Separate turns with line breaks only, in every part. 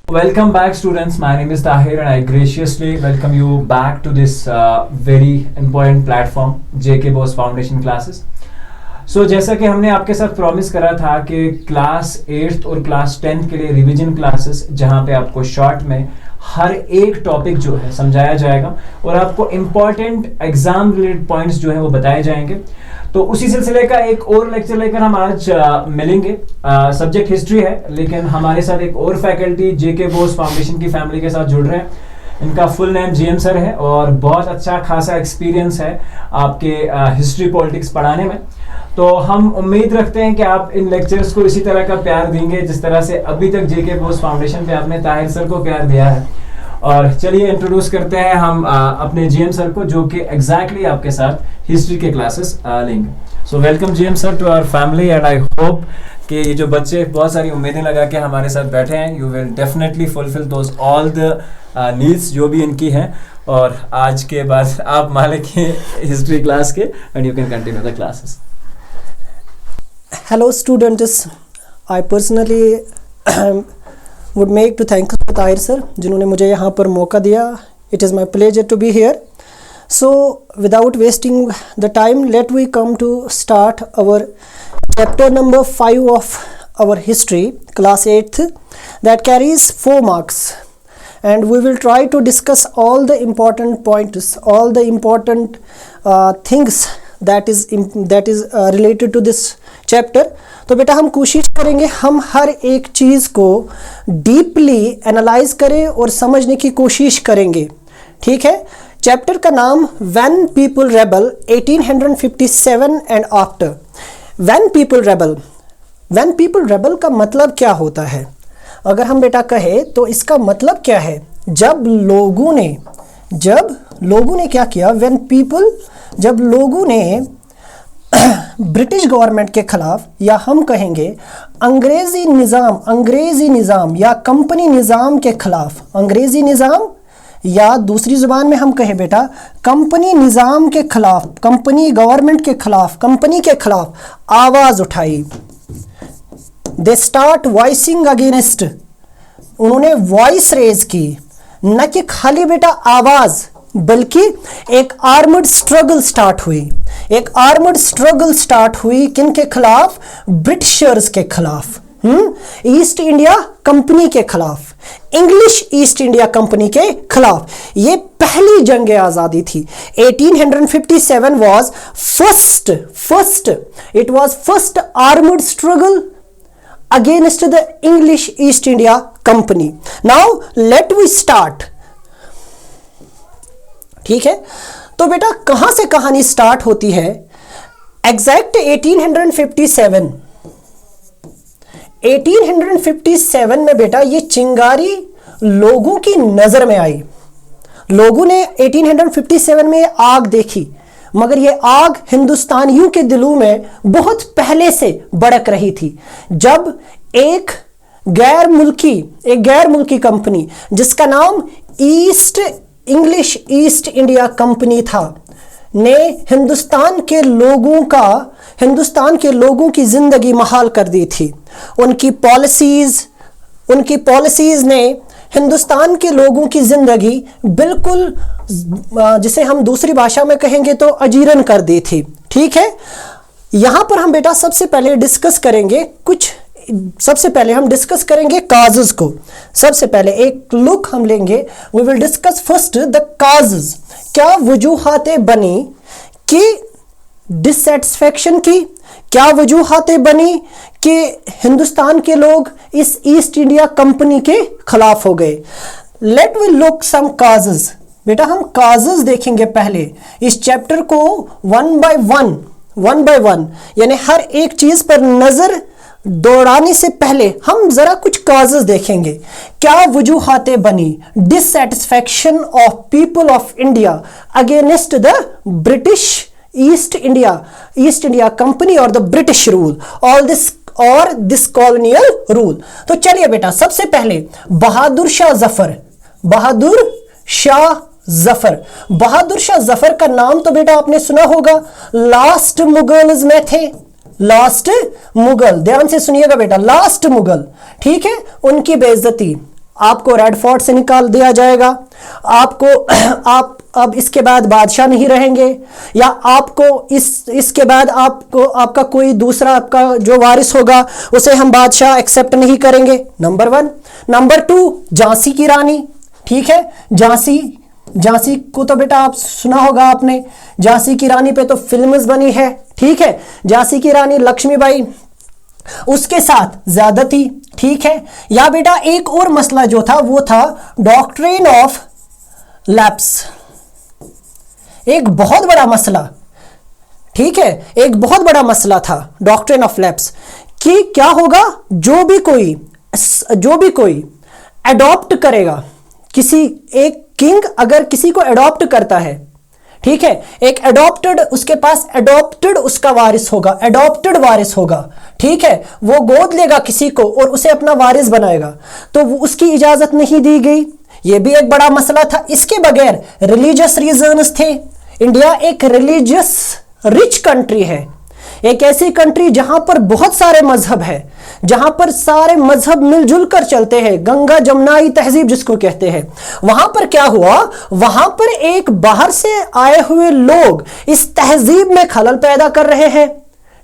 Welcome back, students. My name is Tahir, and I graciously welcome you back to this very important platform, JK Bose Foundation Classes. So जैसा कि हमने आपके साथ promise करा था कि क्लास 8th और क्लास 10th के लिए रिवीजन क्लासेस, जहां पे आपको शॉर्ट में हर एक टॉपिक जो है समझाया जाएगा और आपको इम्पॉर्टेंट एग्जाम रिलेटेड पॉइंट्स जो है वो बताए जाएंगे। तो उसी सिलसिले का एक और लेक्चर लेकर हम आज मिलेंगे। सब्जेक्ट हिस्ट्री है, लेकिन हमारे साथ एक और फैकल्टी जेके बोस फाउंडेशन की फैमिली के साथ जुड़ रहे हैं। इनका फुल नेम जीएम सर है और बहुत अच्छा खासा एक्सपीरियंस है आपके हिस्ट्री पॉलिटिक्स पढ़ाने में। तो हम उम्मीद रखते हैं कि आप इन लेक्चर्स को इसी तरह का प्यार देंगे जिस तरह से अभी तक जेके बोस फाउंडेशन पे आपने ताहिर सर को प्यार दिया है। और चलिए इंट्रोड्यूस करते हैं हम अपने जीएम सर को, जो कि एग्जैक्टली आपके साथ हिस्ट्री के क्लासेस लेंगे। So welcome GM sir to our family, and I hope कि ये जो बच्चे बहुत सारी उम्मीदें लगा के हमारे साथ बैठे हैं, you will definitely fulfil those all the needs जो भी इनकी हैं। और आज के बाद आप मालिक हैं हिस्ट्री क्लास के, and you can continue the classes.
Hello students, I personally would make to thank Tahir sir जिन्होंने मुझे यहाँ पर मौका दिया। It is my pleasure to be here. So without wasting the time, let we come to start our chapter number 5 of our history, class 8th, that carries 4 marks. And we will try to discuss all the important points, all the important things that is related to this chapter. तो बेटा हम कोशिश करेंगे हम हर एक चीज़ को deeply analyse करें और समझने की कोशिश करेंगे, ठीक है। चैप्टर का नाम when people rebel 1857 and after. When people rebel का मतलब क्या होता है? अगर हम बेटा कहे तो इसका मतलब क्या है? जब लोगों ने क्या किया? जब लोगों ने ब्रिटिश गवर्नमेंट के खिलाफ, या हम कहेंगे अंग्रेजी निज़ाम या कंपनी निज़ाम के खिलाफ, अंग्रेजी निज़ाम या दूसरी ज़ुबान में हम कहें बेटा कंपनी निज़ाम के खिलाफ, कंपनी गवर्नमेंट के खिलाफ, कंपनी के खिलाफ आवाज़ उठाई। दे स्टार्ट वॉइसिंग अगेंस्ट, उन्होंने वॉइस रेज की, न कि खाली बेटा आवाज़, बल्कि एक आर्मड स्ट्रगल स्टार्ट हुई किन के खिलाफ? ब्रिटिशर्स के खिलाफ, ईस्ट इंडिया कंपनी के खिलाफ, इंग्लिश ईस्ट इंडिया कंपनी के खिलाफ। ये पहली जंग आज़ादी थी। 1857 was first armed struggle against the English East India Company. Now let we start. ठीक है, तो बेटा कहां से कहानी स्टार्ट होती है? एग्जैक्ट 1857 में बेटा ये चिंगारी लोगों की नजर में आई। लोगों ने 1857 में आग देखी, मगर ये आग हिंदुस्तानियों के दिलों में बहुत पहले से भड़क रही थी। जब एक गैर मुल्की कंपनी जिसका नाम इंग्लिश ईस्ट इंडिया कंपनी था, ने हिंदुस्तान के लोगों की जिंदगी महाल कर दी थी। उनकी पॉलिसीज ने हिंदुस्तान के लोगों की जिंदगी बिल्कुल, जिसे हम दूसरी भाषा में कहेंगे तो अजीरन कर दी थी, ठीक है। यहां पर हम बेटा सबसे पहले हम डिस्कस करेंगे काजेस को। सबसे पहले एक लुक हम लेंगे, we will discuss first the causes. क्या वजूहातें बनी कि डिससेटिस्फैक्शन की? क्या वजूहातें बनी कि हिंदुस्तान के लोग इस ईस्ट इंडिया कंपनी के खिलाफ हो गए? Let we look some causes. बेटा हम काजेस देखेंगे पहले। इस चैप्टर को वन बाय वन यानी हर एक चीज पर नजर दौड़ाने से पहले हम जरा कुछ काजेस देखेंगे। क्या वजूहातें बनी dissatisfaction of people of India against the British east India company और द ब्रिटिश रूल और दिस कॉलोनियल रूल। तो चलिए बेटा सबसे पहले बहादुर शाह जफर का नाम तो बेटा आपने सुना होगा। लास्ट मुगल्स में थे, लास्ट मुगल, ध्यान से सुनिएगा बेटा, लास्ट मुगल, ठीक है। उनकी बेइज्जती आपको रेड फोर्ट से निकाल दिया जाएगा, आपको आप अब इसके बाद बादशाह नहीं रहेंगे, या आपको इसके बाद आपको आपका कोई दूसरा आपका जो वारिस होगा उसे हम बादशाह एक्सेप्ट नहीं करेंगे, नंबर 1। नंबर 2, झांसी की रानी, ठीक है, झांसी को तो बेटा आप सुना होगा आपने, झांसी की रानी पे तो फिल्म्स बनी है, ठीक है। झांसी की रानी लक्ष्मीबाई, उसके साथ ज्यादती, ठीक है। या बेटा एक और मसला जो था वो था डॉक्ट्रिन ऑफ लैप्स, एक बहुत बड़ा मसला, ठीक है, एक बहुत बड़ा मसला था डॉक्ट्रिन ऑफ लैप्स कि क्या होगा, जो भी कोई अडॉप्ट करेगा, किसी एक किंग अगर किसी को अडॉप्ट करता है, ठीक है, एक अडॉप्टेड, उसके पास अडॉप्टेड उसका वारिस होगा, अडॉप्टेड वारिस होगा, ठीक है, वो गोद लेगा किसी को और उसे अपना वारिस बनाएगा, तो वो उसकी इजाजत नहीं दी गई, ये भी एक बड़ा मसला था। इसके बगैर रिलीजियस रीजंस थे। इंडिया एक रिलीजियस रिच कंट्री है, एक ऐसी कंट्री जहां पर बहुत सारे मजहब है, जहां पर सारे मजहब मिलजुल कर चलते हैं, गंगा जमुनाई तहजीब जिसको कहते हैं। वहां पर क्या हुआ, वहां पर एक बाहर से आए हुए लोग इस तहजीब में खलल पैदा कर रहे हैं,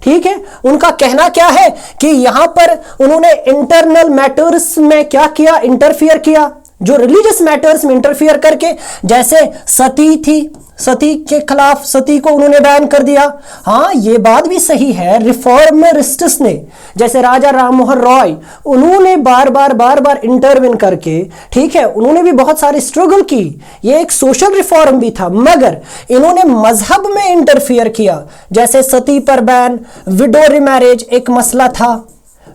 ठीक है। उनका कहना क्या है कि यहां पर उन्होंने इंटरनल मैटर्स में क्या किया, इंटरफियर किया, जो रिलीजियस मैटर्स में इंटरफियर करके, जैसे सती थी, सती के खिलाफ सती को उन्होंने बैन कर दिया। हाँ, ये बात भी सही है, रिफॉर्मरिस्ट्स ने, जैसे राजा राममोहन रॉय, उन्होंने बार बार इंटरविन करके, ठीक है, उन्होंने भी बहुत सारी स्ट्रगल की, ये एक सोशल रिफॉर्म भी था, मगर इन्होंने मजहब में इंटरफियर किया, जैसे सती पर बैन, विडो रिमैरेज एक मसला था,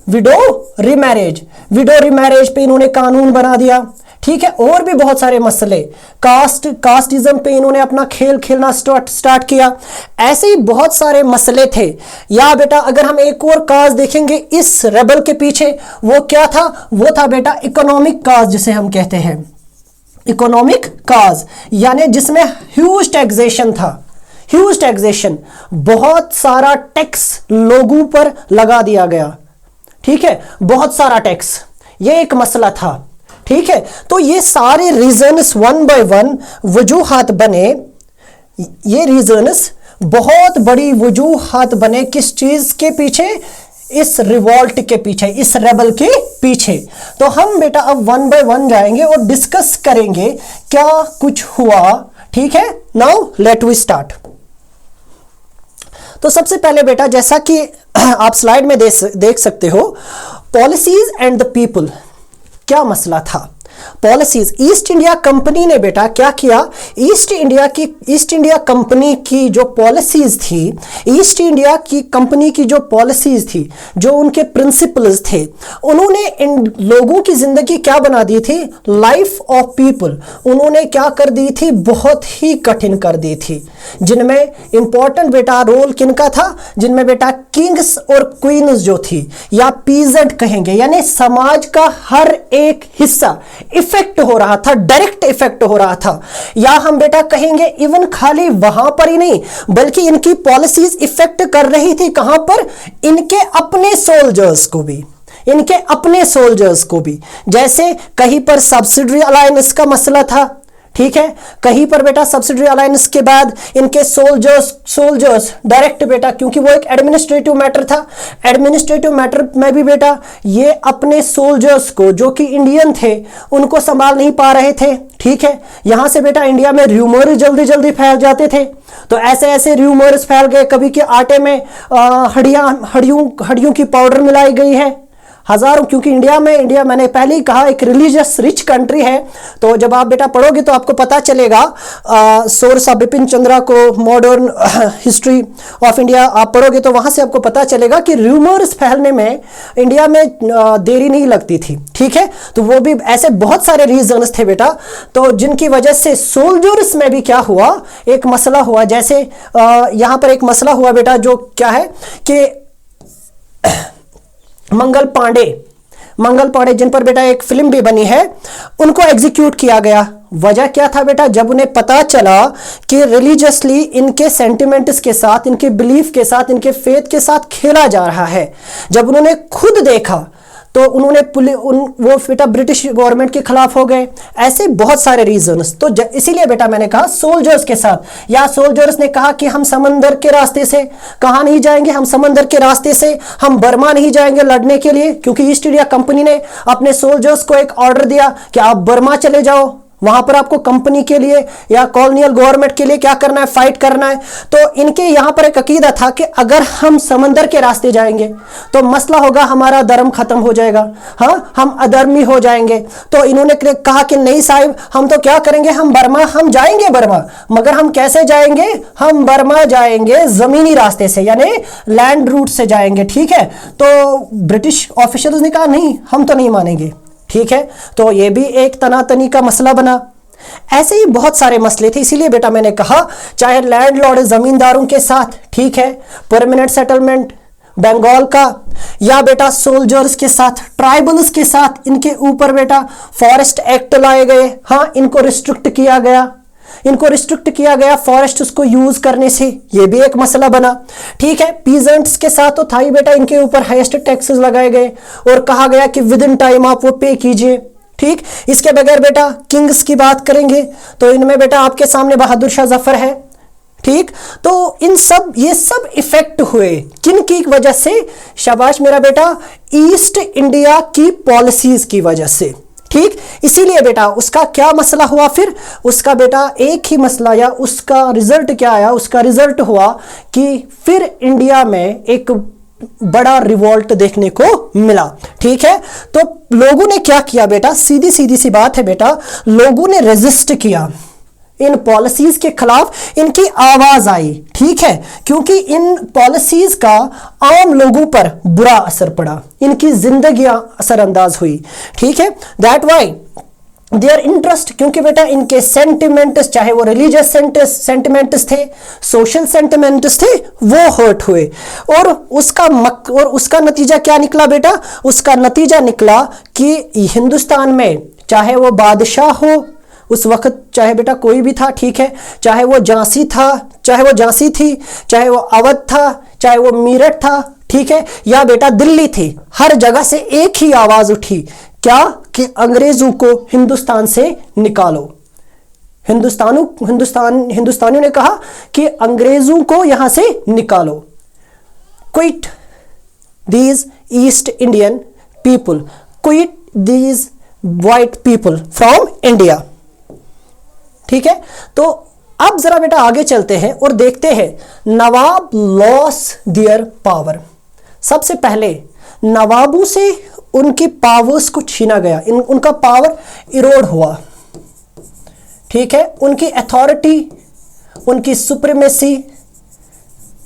विडो रिमैरेज पे इन्होंने कानून बना दिया, ठीक है, और भी बहुत सारे मसले, कास्टिज्म पे इन्होंने अपना खेल खेलना स्टार्ट किया, ऐसे ही बहुत सारे मसले थे। या बेटा अगर हम एक और काज देखेंगे इस रेबल के पीछे, वो क्या था, वो था बेटा इकोनॉमिक काज, जिसे हम कहते हैं इकोनॉमिक काज, यानी जिसमें ह्यूज टैक्सेशन था, ह्यूज टैक्सेशन, बहुत सारा टैक्स लोगों पर लगा दिया गया, ठीक है, बहुत सारा टैक्स, ये एक मसला था, ठीक है। तो ये सारे रीजन्स वन बाय वन वजूहात बने, ये रीजन्स बहुत बड़ी वजूहात बने किस चीज के पीछे, इस रिवॉल्ट के पीछे, इस रेबल के पीछे। तो हम बेटा अब वन बाय वन जाएंगे और डिस्कस करेंगे क्या कुछ हुआ, ठीक है। Now let we start. तो सबसे पहले बेटा जैसा कि आप स्लाइड में देख सकते हो, पॉलिसीज एंड द पीपल, क्या मसला था। पॉलिसीज, ईस्ट इंडिया कंपनी ने बेटा क्या किया, ईस्ट इंडिया कंपनी की जो पॉलिसीज थी, ईस्ट इंडिया की कंपनी की जो पॉलिसीज थी, जो उनके प्रिंसिपल्स थे, उन्होंने इन लोगों की जिंदगी क्या बना दी थी, लाइफ ऑफ पीपल, उन्होंने क्या कर दी थी, बहुत ही कठिन कर दी थी। जिनमें इंपॉर्टेंट बेटा रोल किनका था, जिनमें बेटा किंग्स और क्वींस जो थी, या पीजेंट कहेंगे, यानी समाज का हर एक हिस्सा इफेक्ट हो रहा था, डायरेक्ट इफेक्ट हो रहा था। या हम बेटा कहेंगे इवन खाली वहां पर ही नहीं, बल्कि इनकी पॉलिसीज इफेक्ट कर रही थी कहां पर, इनके अपने सोल्जर्स को भी, इनके अपने सोल्जर्स को भी। जैसे कहीं पर सब्सिडरी अलायंस का मसला था, ठीक है, कहीं पर बेटा सब्सिडरी अलायंस के बाद इनके सोल्जर्स डायरेक्ट बेटा, क्योंकि वो एक एडमिनिस्ट्रेटिव मैटर था, एडमिनिस्ट्रेटिव मैटर में भी बेटा ये अपने सोल्जर्स को जो कि इंडियन थे उनको संभाल नहीं पा रहे थे, ठीक है। यहां से बेटा इंडिया में र्यूमर जल्दी फैल जाते थे, तो ऐसे र्यूमर्स फैल गए, कभी के आटे में हड्डियों की पाउडर मिलाई गई है, हजारों, क्योंकि इंडिया मैंने पहले ही कहा एक रिलीजियस रिच कंट्री है। तो जब आप बेटा पढ़ोगे तो आपको पता चलेगा, सोर्स ऑफ बिपिन चंद्रा को मॉडर्न हिस्ट्री ऑफ इंडिया आप पढ़ोगे तो वहां से आपको पता चलेगा कि रूमर्स फैलने में इंडिया में देरी नहीं लगती थी, ठीक है। तो वो भी ऐसे बहुत सारे रीजंस थे बेटा, तो जिनकी वजह से सोल्जर्स में भी क्या हुआ, एक मसला हुआ। जैसे यहां पर एक मसला हुआ बेटा, जो क्या है कि मंगल पांडे जिन पर बेटा एक फिल्म भी बनी है, उनको एग्जीक्यूट किया गया। वजह क्या था बेटा, जब उन्हें पता चला कि रिलीजियसली इनके सेंटिमेंट्स के साथ, इनके बिलीफ के साथ, इनके फेथ के साथ खेला जा रहा है, जब उन्होंने खुद देखा, तो उन्होंने वो बेटा ब्रिटिश गवर्नमेंट के खिलाफ हो गए। ऐसे बहुत सारे रीजंस। तो इसीलिए बेटा मैंने कहा सोल्जर्स के साथ, या सोल्जर्स ने कहा कि हम समंदर के रास्ते से कहाँ नहीं जाएंगे, हम समंदर के रास्ते से हम बर्मा नहीं जाएंगे लड़ने के लिए, क्योंकि ईस्ट इंडिया कंपनी ने अपने सोल्जर्स को एक ऑर्डर दिया कि आप बर्मा चले जाओ, वहां पर आपको कंपनी के लिए या कॉलोनियल गवर्नमेंट के लिए क्या करना है, फाइट करना है। तो इनके यहां पर एक अकीदा था कि अगर हम समंदर के रास्ते जाएंगे तो मसला होगा, हमारा धर्म खत्म हो जाएगा, हाँ हम अधर्मी हो जाएंगे। तो इन्होंने कहा कि नहीं साहिब, हम तो क्या करेंगे, हम बर्मा, हम जाएंगे बर्मा, मगर हम कैसे जाएंगे, हम बर्मा जाएंगे जमीनी रास्ते से, यानी लैंड रूट से जाएंगे, ठीक है। तो ब्रिटिश ऑफिशियल्स ने कहा नहीं, हम तो नहीं मानेंगे, ठीक है। तो ये भी एक तनातनी का मसला बना। ऐसे ही बहुत सारे मसले थे। इसीलिए बेटा मैंने कहा चाहे लैंडलॉर्ड जमींदारों के साथ, ठीक है, परमानेंट सेटलमेंट बंगाल का, या बेटा सोल्जर्स के साथ, ट्राइबल्स के साथ, इनके ऊपर बेटा फॉरेस्ट एक्ट लाए गए, हाँ इनको रिस्ट्रिक्ट किया गया, इनको रिस्ट्रिक्ट किया गया फॉरेस्ट उसको यूज करने से, ये भी एक मसला बना, ठीक है। पीजेंट्स के साथ तो था ही बेटा, इनके ऊपर हाईएस्ट टैक्सेस लगाए गए और कहा गया कि विद इन टाइम आप वो पे कीजिए, ठीक। इसके बगैर बेटा किंग्स की बात करेंगे तो इनमें बेटा आपके सामने बहादुर शाह जफर है, ठीक। तो ये सब इफेक्ट हुए किन की वजह से, शाबाश मेरा बेटा, ईस्ट इंडिया की पॉलिसीज की वजह से, ठीक। इसीलिए बेटा उसका क्या मसला हुआ, फिर उसका बेटा एक ही मसला, या उसका रिजल्ट क्या आया, उसका रिजल्ट हुआ कि फिर इंडिया में एक बड़ा रिवोल्ट देखने को मिला, ठीक है। तो लोगों ने क्या किया बेटा, सीधी सीधी सी बात है बेटा, लोगों ने रेजिस्ट किया इन पॉलिसीज के खिलाफ, इनकी आवाज आई, ठीक है, क्योंकि इन पॉलिसीज का आम लोगों पर बुरा असर पड़ा, इनकी जिंदगियां असरअंदाज हुई, ठीक है। दैट वाई देयर इंटरेस्ट, क्योंकि बेटा इनके सेंटिमेंट्स, चाहे वो रिलीजियस सेंटिमेंट्स थे, सोशल सेंटिमेंट्स थे, वो हर्ट हुए। और उसका नतीजा क्या निकला बेटा, उसका नतीजा निकला कि हिंदुस्तान में चाहे वो बादशाह हो उस वक्त, चाहे बेटा कोई भी था, ठीक है, चाहे वो झांसी था, चाहे वो झांसी थी, चाहे वो अवध था, चाहे वो मेरठ था, ठीक है, या बेटा दिल्ली थी, हर जगह से एक ही आवाज उठी, क्या, कि अंग्रेजों को हिंदुस्तान से निकालो। हिंदुस्तानियों ने कहा कि अंग्रेजों को यहां से निकालो, quit these east Indian people, quit these white people from India, ठीक है। तो अब जरा बेटा आगे चलते हैं और देखते हैं नवाब लॉस देयर पावर। सबसे पहले नवाबों से उनकी पावर्स को छीना गया, उनका पावर इरोड हुआ, ठीक है। उनकी अथॉरिटी, उनकी सुप्रीमेसी,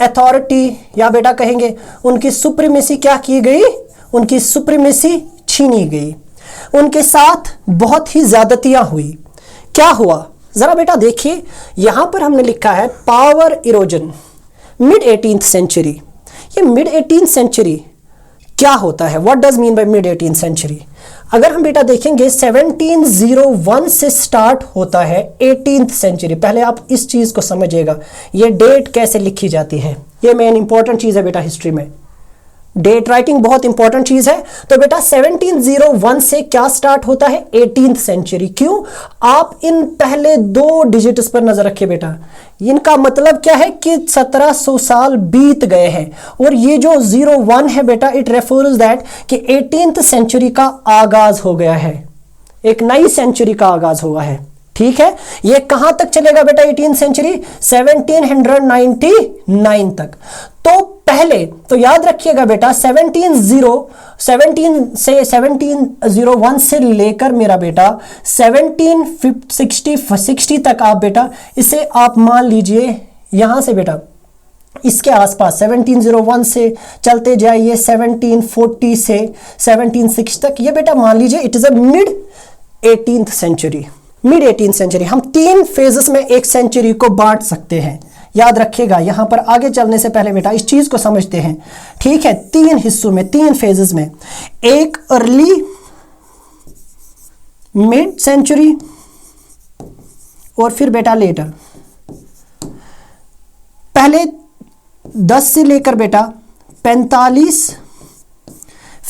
अथॉरिटी या बेटा कहेंगे उनकी सुप्रीमेसी क्या की गई, उनकी सुप्रीमेसी छीनी गई, उनके साथ बहुत ही ज्यादतियां हुई। क्या हुआ जरा बेटा देखिए, यहां पर हमने लिखा है power erosion mid 18th century. ये मिड 18th सेंचुरी क्या होता है, what does mean by mid 18th century. अगर हम बेटा देखेंगे 1701 से स्टार्ट होता है 18th सेंचुरी। पहले आप इस चीज को समझिएगा, ये डेट कैसे लिखी जाती है, ये मेन इंपॉर्टेंट चीज है बेटा हिस्ट्री में, डेट राइटिंग बहुत इंपॉर्टेंट चीज है। तो बेटा 1701 से क्या स्टार्ट होता है, 18th सेंचुरी। क्यों, आप इन पहले 2 डिजिट्स पर नजर रखिए बेटा, इनका मतलब क्या है कि 1700 साल बीत गए हैं, और ये जो 01 है बेटा, इट रेफर्स दैट कि 18th सेंचुरी का आगाज हो गया है, एक नई सेंचुरी का आगाज हुआ है, ठीक है। ये कहां तक चलेगा बेटा 18th सेंचुरी, 1799 तक। तो पहले तो याद रखिएगा बेटा 1701 से लेकर मेरा बेटा 1760 तक आप बेटा इसे आप मान लीजिए, यहां से बेटा इसके आसपास 1701 से चलते जाइए 1740 से 1760 तक, ये बेटा मान लीजिए it is a mid 18th century. Mid 18th century हम 3 फेजेस में एक सेंचुरी को बांट सकते हैं, याद रखिएगा। यहां पर आगे चलने से पहले बेटा इस चीज को समझते हैं, ठीक है। 3 हिस्सों में, 3 फेजेस में, एक अर्ली मिड सेंचुरी और फिर बेटा लेटर। पहले 10 से लेकर बेटा 45,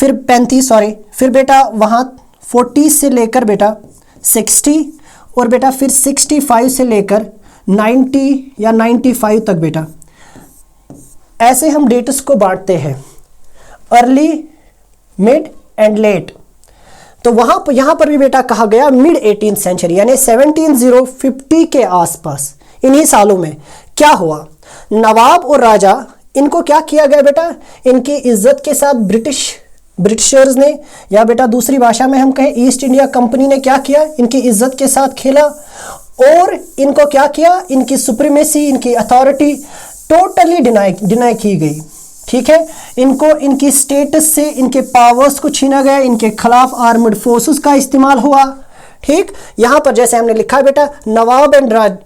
फिर 35, सॉरी, फिर बेटा वहाँ 40 से लेकर बेटा 60, और बेटा फिर 65 से लेकर 90 या 95 तक बेटा। ऐसे हम डेट्स को बांटते हैं, अर्ली, मिड एंड लेट। तो वहां पर यहां पर भी बेटा कहा गया मिड 18th सेंचुरी यानी 1750 के आसपास, इन्हीं सालों में क्या हुआ, नवाब और राजा, इनको क्या किया गया बेटा, इनकी इज्जत के साथ ब्रिटिशर्स ने, या बेटा दूसरी भाषा में हम कहें ईस्ट इंडिया कंपनी ने क्या किया, इनकी इज्जत के साथ खेला और इनको क्या किया, इनकी सुप्रीमेसी, इनकी अथॉरिटी टोटली डिनाई की गई। ठीक है, इनको इनकी स्टेटस से, इनके पावर्स को छीना गया, इनके खिलाफ आर्मड फोर्सेस का इस्तेमाल हुआ। ठीक, यहां पर जैसे हमने लिखा है बेटा, नवाब एंड राज,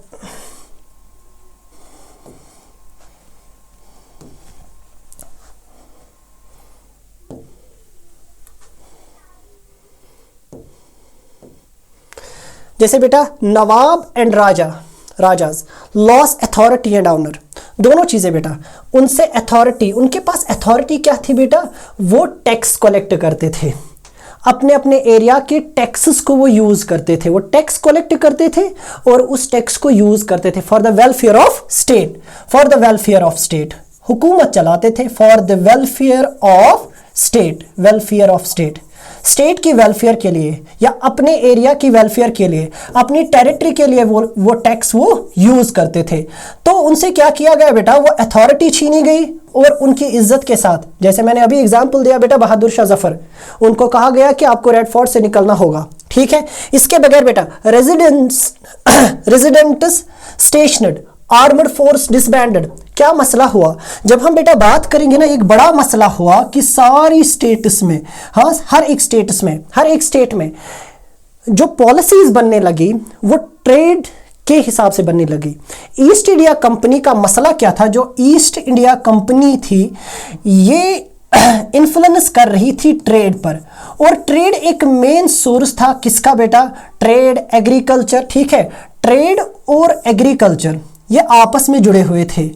जैसे बेटा nawab and rajas loss authority and honour, दोनों चीजें बेटा, उनसे अथॉरिटी, उनके पास अथॉरिटी क्या थी बेटा, वो टैक्स कलेक्ट करते थे, अपने अपने एरिया के टैक्सेस को वो यूज करते थे, वो टैक्स कलेक्ट करते थे और उस टैक्स को यूज करते थे for the welfare of state, for the welfare of state, हुकूमत चलाते थे for the welfare of state, welfare of state, state की वेलफेयर के लिए या अपने एरिया की वेलफेयर के लिए, अपनी टेरिटरी के लिए वो टैक्स वो यूज करते थे। तो उनसे क्या किया गया बेटा, वो अथॉरिटी छीनी गई और उनकी इज्जत के साथ, जैसे मैंने अभी एग्जांपल दिया बेटा बहादुर शाह जफर, उनको कहा गया कि आपको रेड फोर्ट से निकलना होगा। ठीक है, इसके बगैर बेटा residents stationed, armed force disbanded. क्या मसला हुआ, जब हम बेटा बात करेंगे ना, एक बड़ा मसला हुआ कि सारी स्टेट्स में, हाँ हर एक स्टेट में जो पॉलिसीज बनने लगी वो ट्रेड के हिसाब से बनने लगी। ईस्ट इंडिया कंपनी का मसला क्या था, जो ईस्ट इंडिया कंपनी थी ये इन्फ्लुएंस कर रही थी ट्रेड पर, और ट्रेड एक मेन सोर्स था किसका बेटा, ट्रेड, एग्रीकल्चर। ठीक है, ट्रेड और एग्रीकल्चर ये आपस में जुड़े हुए थे,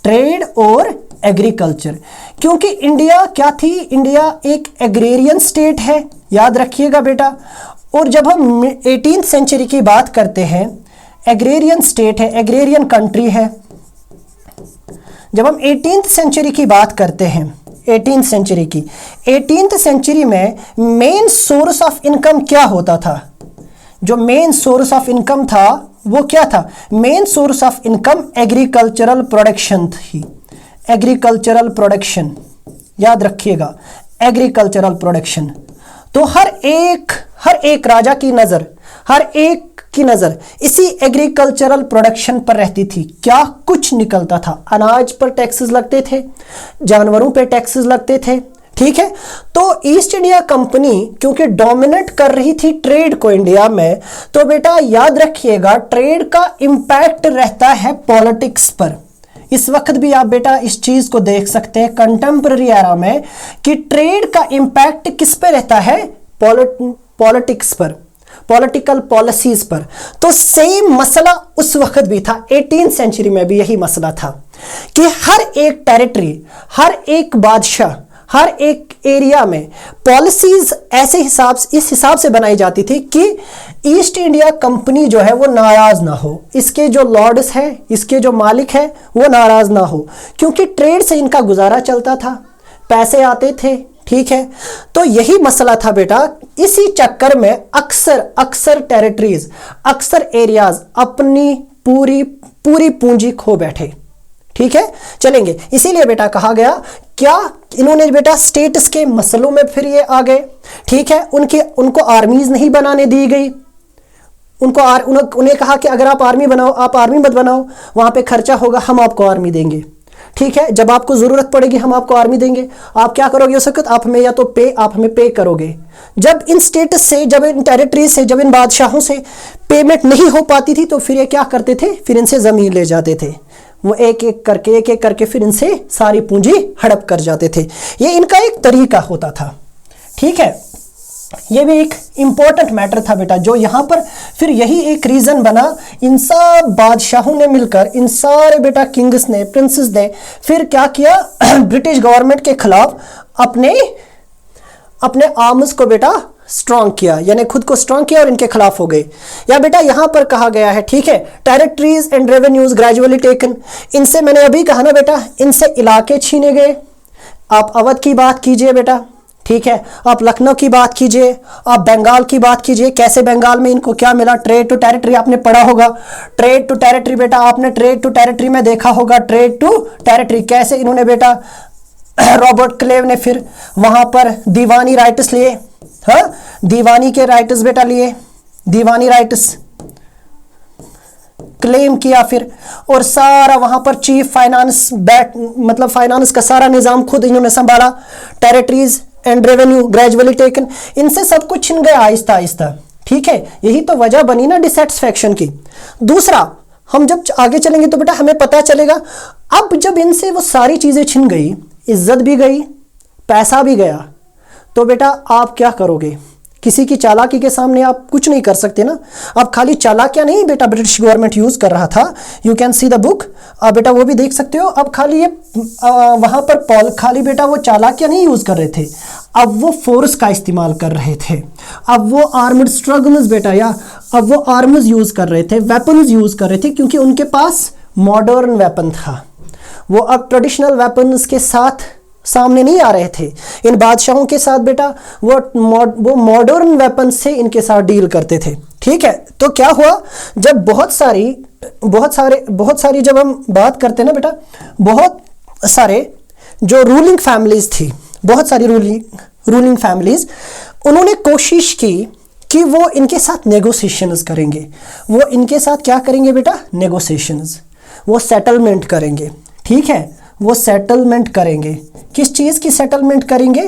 ट्रेड और एग्रीकल्चर, क्योंकि इंडिया क्या थी, इंडिया एक एग्रेरियन स्टेट है, याद रखिएगा बेटा। और जब हम 18th सेंचुरी की बात करते हैं, एग्रेरियन स्टेट है, एग्रेरियन कंट्री है। जब हम 18th सेंचुरी की बात करते हैं, 18th सेंचुरी में मेन सोर्स ऑफ इनकम क्या होता था, जो मेन सोर्स ऑफ इनकम था वो क्या था, main source of income agricultural production थी, एग्रीकल्चरल प्रोडक्शन, याद रखिएगा एग्रीकल्चरल प्रोडक्शन। तो हर एक राजा की नजर, हर एक की नजर इसी एग्रीकल्चरल प्रोडक्शन पर रहती थी। क्या कुछ निकलता था, अनाज पर टैक्सेस लगते थे, जानवरों पर टैक्सेस लगते थे। ठीक है, तो ईस्ट इंडिया कंपनी क्योंकि डोमिनेट कर रही थी ट्रेड को इंडिया में, तो बेटा याद रखिएगा ट्रेड का इंपैक्ट रहता है पॉलिटिक्स पर। इस वक्त भी आप बेटा इस चीज को देख सकते हैं कंटेम्पररी एरा में कि ट्रेड का इंपैक्ट किस पे रहता है, पॉलिटिक्स पर, पॉलिटिकल पॉलिसीज पर। तो सेम मसला उस वक्त भी था, 18th सेंचुरी में भी यही मसला था कि हर एक टेरिटरी, हर एक बादशाह, हर एक एरिया में पॉलिसीज इस हिसाब से बनाई जाती थी कि ईस्ट इंडिया कंपनी जो है वो नाराज ना हो, इसके जो लॉर्ड्स है, इसके जो मालिक है वो नाराज ना हो, क्योंकि ट्रेड से इनका गुजारा चलता था, पैसे आते थे। ठीक है, तो यही मसला था बेटा। इसी चक्कर में अक्सर टेरिटरीज, अक्सर एरियाज अपनी पूरी पूंजी खो बैठे। ठीक है, चलेंगे, इसीलिए बेटा कहा गया क्या, इन्होंने बेटा स्टेटस के मसलों में फिर ये आ गए। ठीक है, उनको आर्मीज नहीं बनाने दी गई, उन्हें कहा कि अगर आप आर्मी बनाओ, आप आर्मी मत बनाओ, वहां पे खर्चा होगा, हम आपको आर्मी देंगे। ठीक है, जब आपको जरूरत पड़ेगी हम आपको आर्मी देंगे। आप क्या करोगे उस वक्त, आप हमें पे करोगे। जब इन स्टेटस से, जब इन टेरिटरी से, जब इन बादशाहों से पेमेंट नहीं हो पाती थी, तो फिर ये क्या करते थे, फिर इनसे जमीन ले जाते थे, वो एक एक करके फिर इनसे सारी पूंजी हड़प कर जाते थे। ये इनका एक तरीका होता था। ठीक है, ये भी एक इंपॉर्टेंट मैटर था बेटा, जो यहां पर फिर यही एक रीजन बना, इन सब बादशाहों ने मिलकर, इन सारे बेटा किंग्स ने, प्रिंसेस ने फिर क्या किया, ब्रिटिश गवर्नमेंट के खिलाफ अपने आर्म्स को बेटा स्ट्रांग किया, यानी खुद को स्ट्रांग किया और इनके खिलाफ हो गए। या बेटा यहां पर कहा गया है, ठीक है, territories and revenues gradually taken, इनसे मैंने अभी कहा ना बेटा, इनसे इलाके छीने गए। आप अवध की बात कीजिए बेटा, ठीक है, आप लखनऊ की बात कीजिए, आप बंगाल की बात कीजिए, कैसे बंगाल में इनको क्या मिला, ट्रेड टू टेरिटरी आपने पढ़ा होगा। ट्रेड टू टेरिटरी बेटा आपने ट्रेड टू टेरिटरी में देखा होगा, ट्रेड टू टेरिटरी कैसे इन्होंने बेटा रॉबर्ट क्लेव ने फिर वहां पर दीवानी राइट्स लिए, हाँ, दीवानी के राइट्स बेटा लिए, दीवानी राइट्स क्लेम किया फिर, और सारा वहां पर चीफ फाइनेंस मतलब फाइनेंस का सारा निजाम खुद इन्होंने संभाला। Territories and revenue gradually taken, इनसे सब कुछ छिन गया आहिस्ता आहिस्ता, ठीक है, यही तो वजह बनी ना डिसैटिस्फैक्शन की। दूसरा, हम जब आगे चलेंगे तो बेटा हमें पता चलेगा, अब जब इनसे वो सारी चीजें छिन गई, इज्जत भी गई, पैसा भी गया, तो बेटा आप क्या करोगे? किसी की चालाकी के सामने आप कुछ नहीं कर सकते ना। अब खाली चालाकियां नहीं बेटा ब्रिटिश गवर्नमेंट यूज कर रहा था, you can see the book, बेटा वो भी देख सकते हो। अब खाली ये वहां पर खाली बेटा वो चालाकियां नहीं यूज कर रहे थे, अब वो फोर्स का इस्तेमाल कर रहे थे, अब वो आर्मड स्ट्रगल्स बेटा, या अब वो आर्म्स यूज कर रहे थे, वेपन्स यूज कर रहे थे, क्योंकि उनके पास मॉडर्न वेपन था। वो अब ट्रेडिशनल वेपन्स के साथ सामने नहीं आ रहे थे। इन बादशाहों के साथ बेटा वो मॉडर्न वेपन से इनके साथ डील करते थे, ठीक है। तो क्या हुआ, जब बहुत सारी जब हम बात करते हैं ना बेटा, बहुत सारे जो रूलिंग फैमिलीज थी, बहुत सारी रूलिंग फैमिलीज, उन्होंने कोशिश की कि वो इनके साथ नेगोशिएशंस करेंगे। वो इनके साथ क्या करेंगे बेटा? नेगोशिएशंस, वो सेटलमेंट करेंगे, ठीक है, वो सेटलमेंट करेंगे। किस चीज़ की सेटलमेंट करेंगे?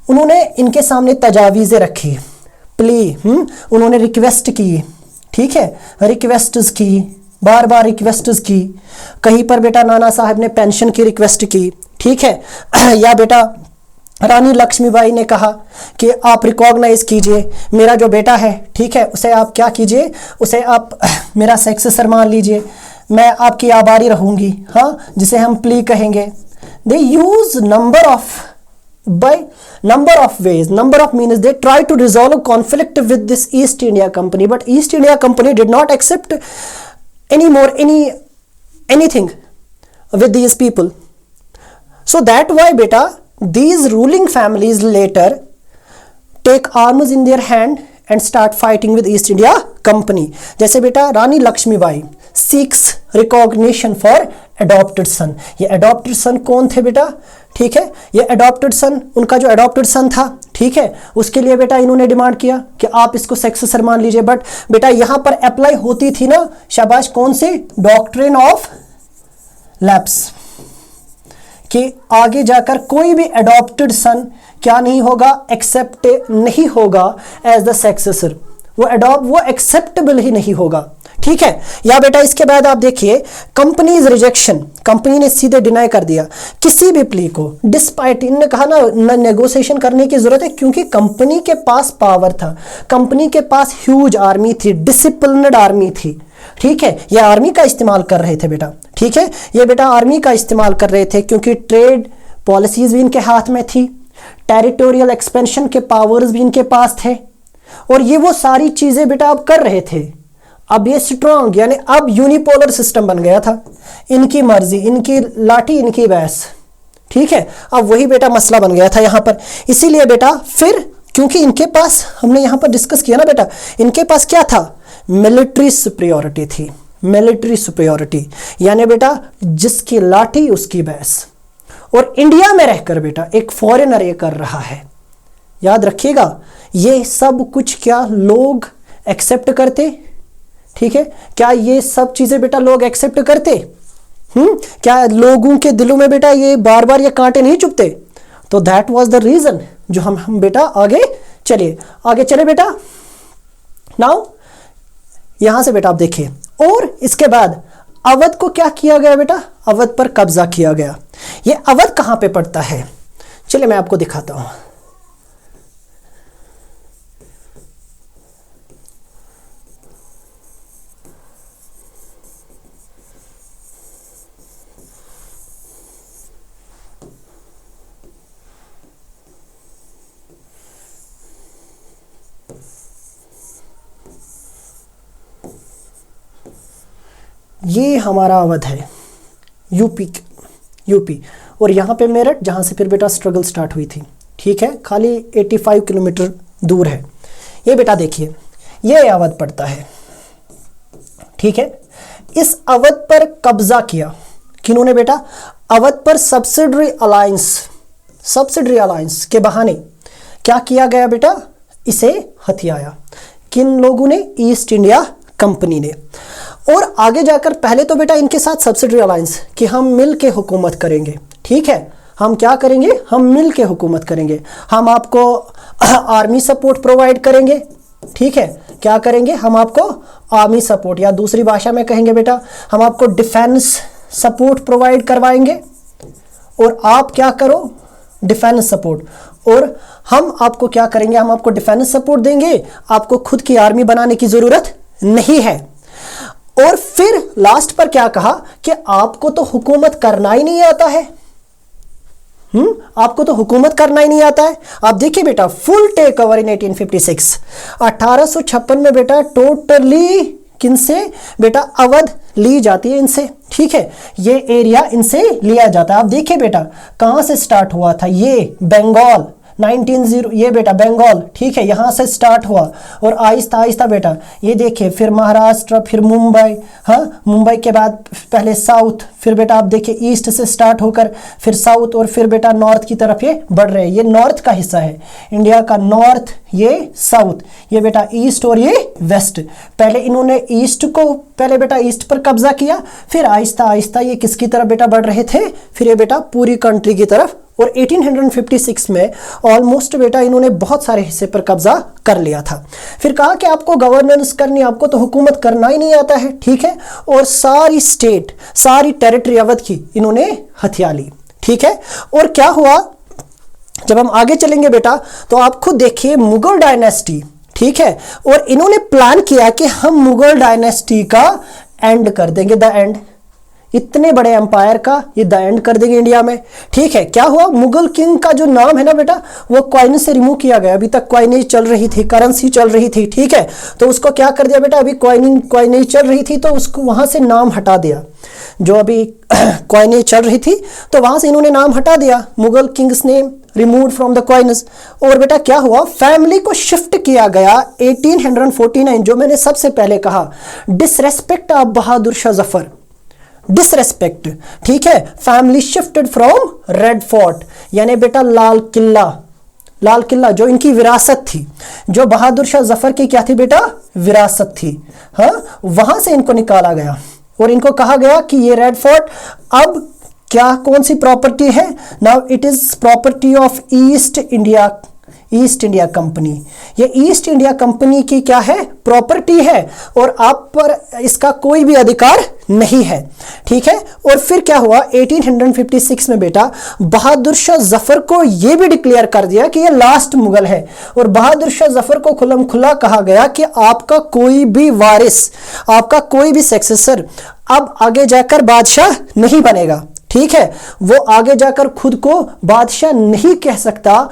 उन्होंने इनके सामने तजावीज़ें रखी, प्ली, उन्होंने रिक्वेस्ट की, ठीक है, रिक्वेस्ट्स की, बार बार रिक्वेस्ट्स की। कहीं पर बेटा नाना साहब ने पेंशन की रिक्वेस्ट की, ठीक है, या बेटा रानी लक्ष्मीबाई ने कहा कि आप रिकॉग्नाइज कीजिए मेरा जो बेटा है, ठीक है, उसे आप क्या कीजिए, उसे आप मेरा सक्सेसर मान लीजिए, मैं आपकी आभारी रहूंगी, हाँ, जिसे हम प्ली कहेंगे। They use number of ways, number of means they try to resolve a conflict with this East India Company, but East India Company did not accept anything with these people. So that why beta these ruling families later take arms in their hand and start fighting with East India Company. जैसे बेटा रानी Lakshmibai seeks recognition for adopted son। ये adopted son कौन थे बेटा? ठीक है, ये adopted son, उनका जो adopted son था, ठीक है, उसके लिए बेटा इन्होंने डिमांड किया कि आप इसको सक्सेसर मान लीजिए। बट बेटा यहां पर अप्लाई होती थी ना, शाबाश, कौन सी? डॉक्ट्रिन ऑफ लैप्स, कि आगे जाकर कोई भी अडॉप्टेड सन क्या नहीं होगा? एक्सेप्ट नहीं होगा एज द सक्सेसर, वो एक्सेप्टेबल ही नहीं होगा, ठीक है। या बेटा इसके बाद आप देखिए कंपनीज रिजेक्शन, कंपनी ने सीधे डिनाई कर दिया किसी भी प्ली को, डिस्पाइट, इन्होंने कहा ना नेगोशिएशन करने की जरूरत है, क्योंकि कंपनी के पास पावर था, कंपनी के पास ह्यूज आर्मी थी, डिसिप्लिन्ड आर्मी थी, ठीक है, ये आर्मी का इस्तेमाल कर रहे थे बेटा, ठीक है, ये बेटा आर्मी का इस्तेमाल कर रहे थे, क्योंकि ट्रेड पॉलिसीज भी इनके हाथ में थी, टेरिटोरियल एक्सपेंशन के पावर्स भी इनके पास थे, और ये वो सारी चीजें बेटा अब कर रहे थे। अब ये स्ट्रॉन्ग, यानी अब यूनिपोलर सिस्टम बन गया था, इनकी मर्जी, इनकी लाठी, इनकी भैंस, ठीक है, अब वही बेटा मसला बन गया था यहां पर। इसीलिए बेटा फिर, क्योंकि इनके पास, हमने यहां पर डिस्कस किया ना बेटा, इनके पास क्या था? मिलिट्री सुपीरियोरिटी थी, मिलिट्री सुपीरियोरिटी, यानी बेटा जिसकी लाठी उसकी भैंस। और इंडिया में रहकर बेटा एक फॉरेनर ये कर रहा है, याद रखिएगा, ये सब कुछ क्या लोग एक्सेप्ट करते? ठीक है, क्या ये सब चीजें बेटा लोग एक्सेप्ट करते? क्या लोगों के दिलों में बेटा ये बार बार ये कांटे नहीं चुभते? तो दैट वाज द रीजन जो हम बेटा आगे चले बेटा। नाउ यहां से बेटा आप देखिए, और इसके बाद अवध को क्या किया गया बेटा? अवध पर कब्जा किया गया। ये अवध कहां पे पड़ता है? चलिए मैं आपको दिखाता हूं। ये हमारा अवध है, यूपी, और यहाँ पे मेरठ, जहाँ से फिर बेटा स्ट्रगल स्टार्ट हुई थी। ठीक है, खाली 85 किलोमीटर दूर है ये बेटा। देखिए ये अवध पड़ता है। ठीक है, इस अवध पर कब्जा किया किन्होंने बेटा? अवध पर सब्सिडरी अलायंस के बहाने क्या किया गया बेटा? इसे हथियाया। किन लोगों ने? ईस्ट इंडिया कंपनी ने। और आगे जाकर पहले तो बेटा इनके साथ सब्सिडरी अलायंस कि हम मिल के हुकूमत करेंगे। ठीक है, हम क्या करेंगे? हम मिल के हुकूमत करेंगे, हम आपको आर्मी सपोर्ट प्रोवाइड करेंगे। ठीक है, क्या करेंगे? हम आपको आर्मी सपोर्ट, या दूसरी भाषा में कहेंगे बेटा हम आपको डिफेंस सपोर्ट प्रोवाइड करवाएंगे, और आप क्या करो? Defence support. और हम आपको क्या करेंगे? हम आपको डिफेंस सपोर्ट देंगे, आपको खुद की आर्मी बनाने की जरूरत नहीं है। और फिर लास्ट पर क्या कहा कि आपको तो हुकूमत करना ही नहीं आता है। आपको तो हुकूमत करना ही नहीं आता है। आप देखिए बेटा, फुल टेक ओवर इन 1856, 1856 में बेटा टोटली किनसे बेटा? अवध ली जाती है इनसे। ठीक है, ये एरिया इनसे लिया जाता है। आप देखिए बेटा कहां से स्टार्ट हुआ था? ये बंगाल 1900, ये बेटा बंगाल। ठीक है, यहां से स्टार्ट हुआ और आहिस्ता आहिस्ता बेटा ये देखिए फिर महाराष्ट्र, फिर मुंबई। हाँ, मुंबई के बाद पहले साउथ, फिर बेटा आप देखिए ईस्ट से स्टार्ट होकर फिर साउथ, और फिर बेटा नॉर्थ की तरफ ये बढ़ रहे हैं। ये नॉर्थ का हिस्सा है इंडिया का, नॉर्थ, ये साउथ, ये बेटा ईस्ट और ये वेस्ट। पहले इन्होंने ईस्ट को, पहले बेटा ईस्ट पर कब्जा किया, फिर आहिस्ता आहिस्ता ये किसकी तरफ बेटा बढ़ रहे थे? फिर ये बेटा पूरी कंट्री की तरफ। और 1856 में ऑलमोस्ट बेटा इन्होंने बहुत सारे हिस्से पर कब्जा कर लिया था। फिर कहा कि आपको गवर्नेंस करनी, आपको तो हुकूमत करना ही नहीं आता है। ठीक है, और सारी स्टेट, सारी टेरिटरी अवध की इन्होंने हथिया ली। ठीक है, और क्या हुआ जब हम आगे चलेंगे बेटा तो आप खुद देखिए मुगल डायनेस्टी। ठीक है, और इन्होंने प्लान किया कि हम मुगल डायनेस्टी का एंड कर देंगे, द एंड, इतने बड़े एम्पायर का ये द एंड कर देंगे इंडिया में। ठीक है, क्या हुआ? मुगल किंग का जो नाम है ना बेटा वो कॉइन से रिमूव किया गया। अभी तक कॉइनेज चल रही थी, करेंसी चल रही थी। ठीक है, तो उसको क्या कर दिया बेटा? अभी कॉइनेज चल रही थी तो उसको वहां से नाम हटा दिया। जो अभी कॉइनेज चल रही थी तो वहां से इन्होंने नाम हटा दिया, Mughal Kings name removed from the coins. और बेटा क्या हुआ? फैमिली को शिफ्ट किया गया 1849, जो मैंने सबसे पहले कहा, disrespect of Bahadur Shah Zafar, disrespect. ठीक है, family shifted from red fort, यानी बेटा लाल किला जो इनकी विरासत थी, जो बहादुर शाह जफर की क्या थी बेटा? विरासत थी। हाँ, वहां से इनको निकाला गया और इनको कहा गया कि ये रेड फोर्ट अब क्या, कौन सी प्रॉपर्टी है? Now it is property of east India company. ये ईस्ट इंडिया कंपनी की क्या है? प्रॉपर्टी है, और आप पर इसका कोई भी अधिकार नहीं है। ठीक है, और फिर क्या हुआ? 1856 में बेटा बहादुर शाह जफर को यह भी डिक्लेयर कर दिया कि ये लास्ट मुगल है, और बहादुर शाह जफर को खुल्लम खुल्ला कहा गया कि आपका कोई भी वारिस, आपका कोई भी सक्सेसर अब आगे जाकर बादशाह नहीं बनेगा। ठीक है, वो आगे जाकर खुद को बादशाह नहीं कह सकता।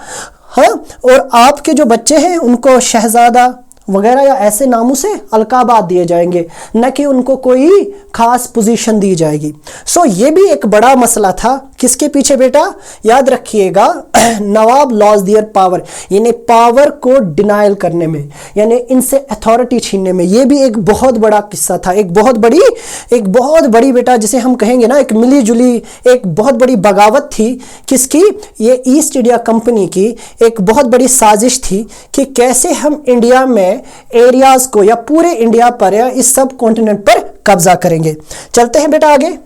हाँ, और आपके जो बच्चे हैं उनको शहजादा वगैरह या ऐसे नामों से अलकाबात दिए जाएंगे, न कि उनको कोई खास पोजीशन दी जाएगी। सो ये भी एक बड़ा मसला था। किसके पीछे बेटा? याद रखिएगा, नवाब लॉज दियर पावर, यानी पावर को डिनाइल करने में, यानी इनसे अथॉरिटी छीनने में। ये भी एक बहुत बड़ा किस्सा था, एक बहुत बड़ी बेटा जिसे हम कहेंगे ना, एक मिली जुली एक बहुत बड़ी बगावत थी। किसकी? ये ईस्ट इंडिया कंपनी की एक बहुत बड़ी साजिश थी कि कैसे हम इंडिया में एरियाज को, या पूरे इंडिया पर, या इस सब कॉन्टिनेंट पर कब्जा करेंगे। चलते हैं बेटा आगे।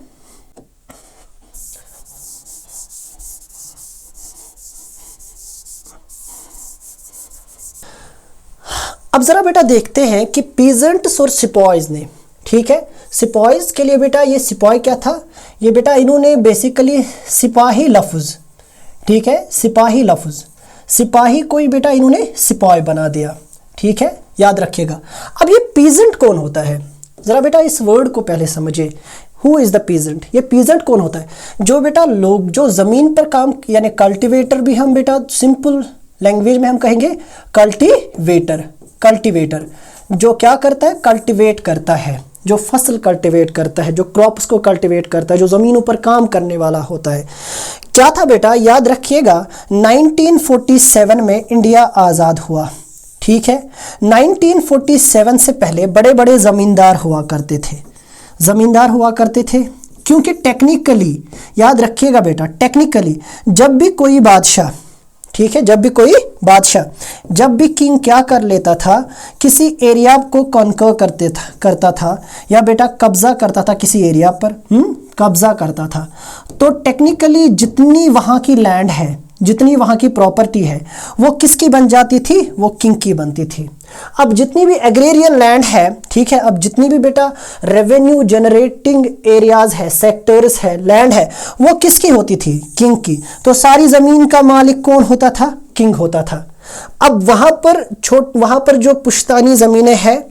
अब जरा बेटा देखते हैं कि पीजेंट्स और सिपॉयज ने, ठीक है, सिपॉयज के लिए बेटा ये सिपॉय क्या था? ये बेटा इन्होंने बेसिकली सिपाही लफ्ज, ठीक है, सिपाही लफ्ज, सिपाही को ही बेटा इन्होंने सिपॉय बना दिया। ठीक है, याद रखिएगा। अब ये पीजेंट कौन होता है? जरा बेटा इस वर्ड को पहले समझिए। Who is the peasant? ये पीजेंट कौन होता है? जो बेटा लोग जो जमीन पर काम, यानी कल्टीवेटर भी हम बेटा सिंपल लैंग्वेज में हम कहेंगे कल्टीवेटर। जो क्या करता है? कल्टीवेट करता है। जो फसल कल्टीवेट करता है, जो क्रॉप्स को कल्टीवेट करता है, जो ज़मीनों पर काम करने वाला होता है। क्या था बेटा, याद रखिएगा 1947 में इंडिया आज़ाद हुआ, ठीक है। 1947 से पहले बड़े बड़े ज़मींदार हुआ करते थे, ज़मींदार हुआ करते थे, क्योंकि टेक्निकली, याद रखिएगा बेटा, टेक्निकली जब भी कोई बादशाह, ठीक है, जब भी कोई बादशाह, जब भी किंग क्या कर लेता था, किसी एरिया को कॉन्कर करता था या बेटा कब्जा करता था किसी एरिया पर, कब्जा करता था, तो टेक्निकली जितनी वहाँ की लैंड है, जितनी वहाँ की प्रॉपर्टी है, वो किसकी बन जाती थी, वो किंग की बनती थी। अब जितनी भी एग्रेरियन लैंड है, ठीक है, अब जितनी भी बेटा रेवेन्यू जनरेटिंग एरियाज है, सेक्टर्स है, लैंड है, वो किसकी होती थी, किंग की। तो सारी ज़मीन का मालिक कौन होता था, किंग होता था। अब वहाँ पर जो पुश्तैनी ज़मीनें हैं,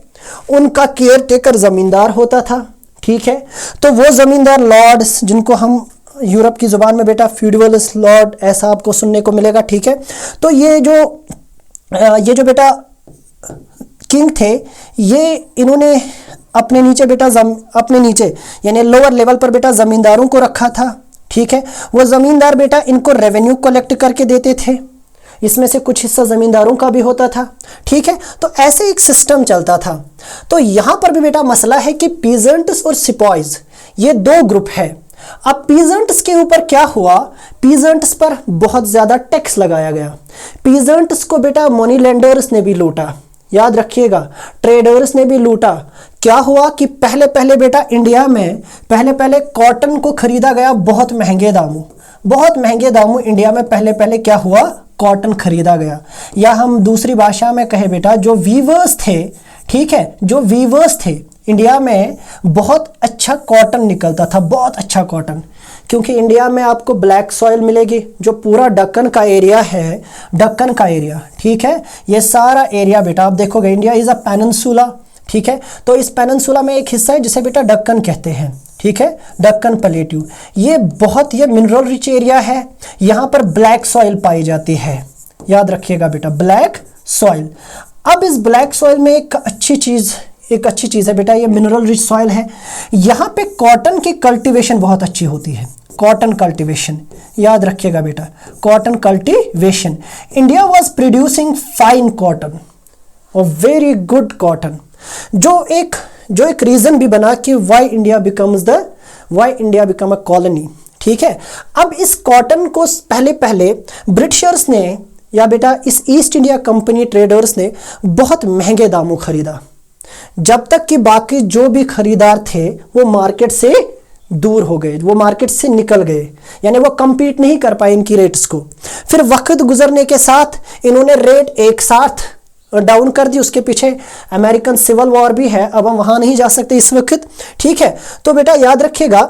उनका केयर टेकर ज़मींदार होता था, ठीक है। तो वो ज़मींदार लॉर्ड्स, जिनको हम यूरोप की ज़ुबान में बेटा फ्यूडल्स लॉर्ड ऐसा आपको सुनने को मिलेगा, ठीक है। तो ये जो बेटा किंग थे, ये इन्होंने अपने नीचे बेटा अपने नीचे यानी लोअर लेवल पर बेटा ज़मींदारों को रखा था, ठीक है। वो ज़मींदार बेटा इनको रेवेन्यू कलेक्ट करके देते थे, इसमें से कुछ हिस्सा ज़मींदारों का भी होता था, ठीक है। तो ऐसे एक सिस्टम चलता था। तो यहाँ पर भी बेटा मसला है कि पीजेंट्स और सिपॉइज, ये दो ग्रुप है। अब पीजेंट्स के ऊपर क्या हुआ, पीजेंट्स पर बहुत ज़्यादा टैक्स लगाया गया। पीजेंट्स को बेटा मनी लेंडर्स ने भी लूटा, याद रखिएगा, ट्रेडर्स ने भी लूटा। क्या हुआ कि पहले बेटा इंडिया में पहले कॉटन को खरीदा गया बहुत महंगे दामों इंडिया में पहले क्या हुआ, कॉटन खरीदा गया। या हम दूसरी भाषा में कहे बेटा, जो वीवर्स थे, ठीक है, जो वीवर्स थे इंडिया में, बहुत अच्छा कॉटन निकलता था, बहुत अच्छा कॉटन। क्योंकि इंडिया में आपको ब्लैक सॉइल मिलेगी, जो पूरा दक्कन का एरिया है, दक्कन का एरिया, ठीक है, ये सारा एरिया बेटा आप देखोगे, इंडिया इज़ अ पेनिनसुला, ठीक है। तो इस पेनिनसुला में एक हिस्सा है जिसे बेटा दक्कन कहते हैं, ठीक है, दक्कन प्लेट्यू। ये मिनरल रिच एरिया है, यहाँ पर ब्लैक सॉइल पाई जाती है, याद रखिएगा बेटा, ब्लैक सॉइल। अब इस ब्लैक सॉइल में एक अच्छी चीज़ है बेटा, ये मिनरल रिच सॉइल है। यहाँ पे कॉटन की कल्टीवेशन बहुत अच्छी होती है, कॉटन कल्टीवेशन, याद रखिएगा बेटा, cotton cultivation. India was producing fine cotton और वेरी गुड कॉटन, जो एक रीज़न भी बना कि why India become a colony, ठीक है। अब इस कॉटन को पहले ब्रिटिशर्स ने या बेटा इस ईस्ट इंडिया कंपनी ट्रेडर्स ने बहुत महंगे दामों खरीदा, जब तक कि बाकी जो भी खरीदार थे वो मार्केट से दूर हो गए, वो मार्केट से निकल गए, यानी वो compete नहीं कर पाए इनकी रेट्स को। फिर वक्त गुजरने के साथ इन्होंने रेट एक साथ डाउन कर दी। उसके पीछे अमेरिकन सिविल वॉर भी है, अब हम वहाँ नहीं जा सकते इस वक्त, ठीक है। तो बेटा याद रखिएगा,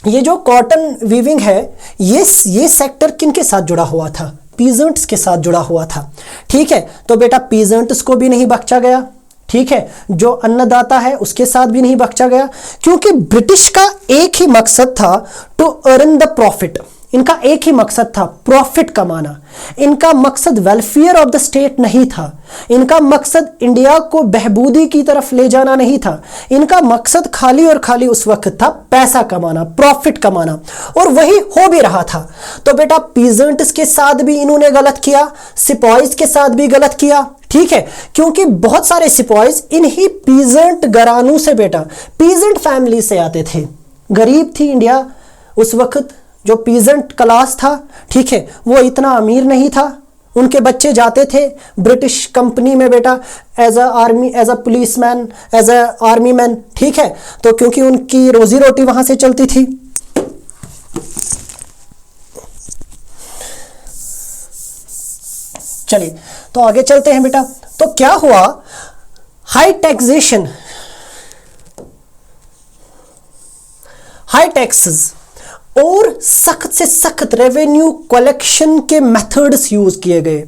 ये जो कॉटन वीविंग है, ये सेक्टर किन के साथ जुड़ा हुआ था, पीजेंट्स के साथ जुड़ा हुआ था, ठीक है। तो बेटा पीजेंट्स को भी नहीं बख्शा गया, ठीक है, जो अन्नदाता है उसके साथ भी नहीं बख्शा गया, क्योंकि ब्रिटिश का एक ही मकसद था, टू अर्न द प्रॉफिट। इनका एक ही मकसद था, प्रॉफिट कमाना। इनका मकसद वेलफेयर ऑफ द स्टेट नहीं था, इनका मकसद इंडिया को बहबूदी की तरफ ले जाना नहीं था। इनका मकसद खाली और खाली उस वक्त था पैसा कमाना, प्रॉफिट कमाना, और वही हो भी रहा था। तो बेटा पीजेंट्स के साथ भी इन्होंने गलत किया, सिपॉइज के साथ भी गलत किया, ठीक है, क्योंकि बहुत सारे सिपॉइज इन्हीं पीजेंट घरानों से बेटा, पीजेंट फैमिली से आते थे। गरीब थी इंडिया उस वक्त, जो पीजेंट क्लास था, ठीक है, वो इतना अमीर नहीं था। उनके बच्चे जाते थे ब्रिटिश कंपनी में बेटा as a policeman, as a army man, ठीक है। तो क्योंकि उनकी रोजी रोटी वहां से चलती थी। चलिए तो आगे चलते हैं बेटा। तो क्या हुआ, हाई टैक्सेशन, हाई टैक्सेस और सख्त से सख्त रेवेन्यू कलेक्शन के मेथड्स यूज किए गए।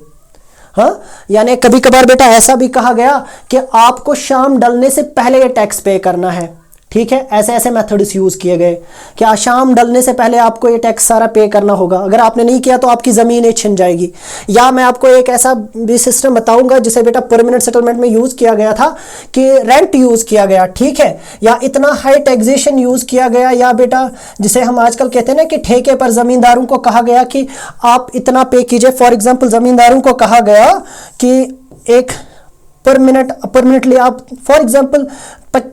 हाँ, यानी कभी कभार बेटा ऐसा भी कहा गया कि आपको शाम ढलने से पहले ये टैक्स पे करना है, ठीक है, ऐसे ऐसे मेथड्स यूज़ किए गए कि शाम ढलने से पहले आपको ये टैक्स सारा पे करना होगा, अगर आपने नहीं किया तो आपकी ज़मीनें छिन जाएगी। या मैं आपको एक ऐसा भी सिस्टम बताऊंगा जिसे बेटा परमानेंट सेटलमेंट में यूज़ किया गया था कि रेंट यूज़ किया गया, ठीक है, या इतना हाई टैक्सेशन यूज़ किया गया, या बेटा जिसे हम आजकल कहते हैं ना कि ठेके पर ज़मींदारों को कहा गया कि आप इतना पे कीजिए। फॉर एग्जाम्पल ज़मींदारों को कहा गया कि एक परमिनेंटली आप फॉर एग्जाम्पल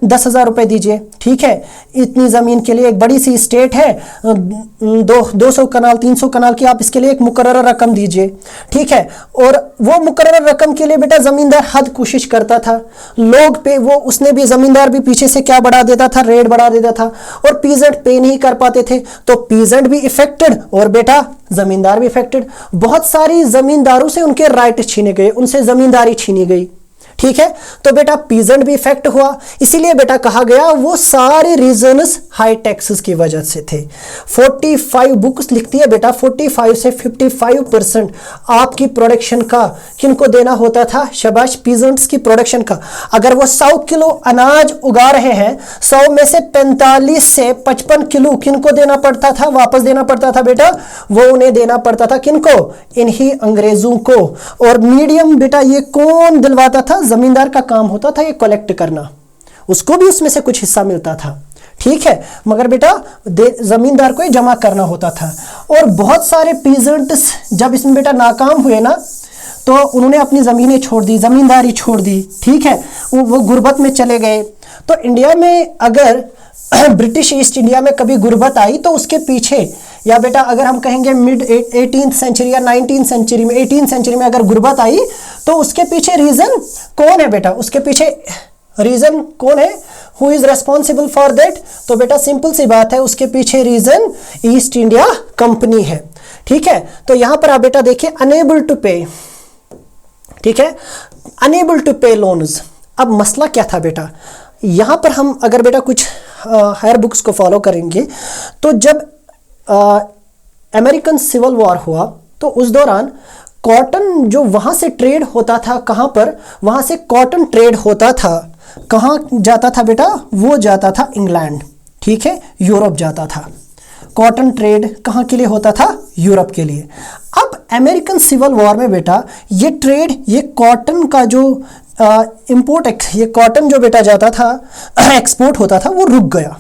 10,000 रुपये दीजिए, ठीक है, इतनी ज़मीन के लिए, एक बड़ी सी स्टेट है, 200 कनाल 300 कनाल की, आप इसके लिए एक मुकर्रर रकम दीजिए, ठीक है। और वो मुकर्रर रकम के लिए बेटा ज़मींदार हद कोशिश करता था, लोग पे वो उसने भी ज़मींदार भी पीछे से क्या बढ़ा देता था, रेट बढ़ा देता था, और पीजेंट पे नहीं कर पाते थे, तो पीजेंट भी इफेक्टेड और बेटा ज़मींदार भी इफेक्टेड। बहुत सारी ज़मींदारों से उनके राइट छीने गए, उनसे ज़मींदारी छीनी गई, ठीक है। तो बेटा पीजेंट भी इफेक्ट हुआ, इसीलिए बेटा कहा गया वो सारे रीजंस हाई टैक्सेस की वजह से थे। 45 बुक्स लिखती है बेटा 45 से 55% आपकी प्रोडक्शन का किनको देना होता था, शाबाश, पीजेंट्स की प्रोडक्शन का। अगर वो 100 किलो अनाज उगा रहे हैं, 100 में से 45 से 55 किलो किनको देना पड़ता था, वापस देना पड़ता था बेटा, वो उन्हें देना पड़ता था, किनको, इन्हीं अंग्रेजों को। और मीडियम बेटा ये कौन दिलवाता था, जमींदार का काम होता था ये कलेक्ट करना, उसको भी उसमें से कुछ हिस्सा मिलता था, ठीक है, मगर बेटा जमींदार को ही जमा करना होता था। और बहुत सारे पीजेंट्स जब इसमें बेटा नाकाम हुए ना, तो उन्होंने अपनी ज़मीनें छोड़ दी, ज़मींदारी छोड़ दी, ठीक है, वो गुर्बत में चले गए। तो इंडिया में अगर ब्रिटिश ईस्ट इंडिया में कभी गुर्बत आई तो उसके पीछे, या बेटा अगर हम कहेंगे मिड 18th सेंचुरी या 19th सेंचुरी में, 18th सेंचुरी में अगर गुर्बत आई तो उसके पीछे रीज़न कौन है बेटा, उसके पीछे रीज़न कौन है, who is responsible for that, तो बेटा सिंपल सी बात है, उसके पीछे रीज़न ईस्ट इंडिया कंपनी है, ठीक है। तो यहां पर आप बेटा देखिए अनेबल टू पे, ठीक है, अनेबल टू पे लोन्स। अब मसला क्या था बेटा, यहां पर हम अगर बेटा कुछ हायर बुक्स को फॉलो करेंगे तो जब अमेरिकन सिविल वॉर हुआ तो उस दौरान कॉटन जो वहाँ से ट्रेड होता था, कहाँ पर, वहाँ से कॉटन ट्रेड होता था, कहाँ जाता था बेटा, वो जाता था इंग्लैंड, ठीक है, यूरोप जाता था। कॉटन ट्रेड कहाँ के लिए होता था, यूरोप के लिए। अब अमेरिकन सिविल वॉर में बेटा ये ट्रेड, ये कॉटन का जो इंपोर्ट, ये कॉटन जो बेटा जाता था एक्सपोर्ट होता था, वो रुक गया,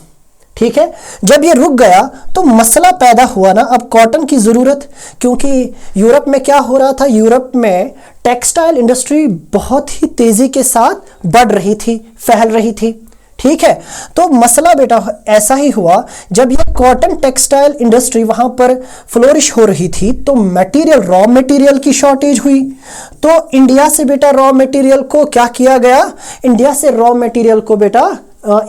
ठीक है। जब ये रुक गया तो मसला पैदा हुआ ना अब कॉटन की ज़रूरत, क्योंकि यूरोप में क्या हो रहा था, यूरोप में टेक्सटाइल इंडस्ट्री बहुत ही तेज़ी के साथ बढ़ रही थी, फैल रही थी, ठीक है। तो मसला बेटा ऐसा ही हुआ, जब ये कॉटन टेक्सटाइल इंडस्ट्री वहाँ पर फ्लोरिश हो रही थी तो मटेरियल, रॉ मटेरियल की शॉर्टेज हुई। तो इंडिया से बेटा रॉ मटेरियल को क्या किया गया, इंडिया से रॉ मटेरियल को बेटा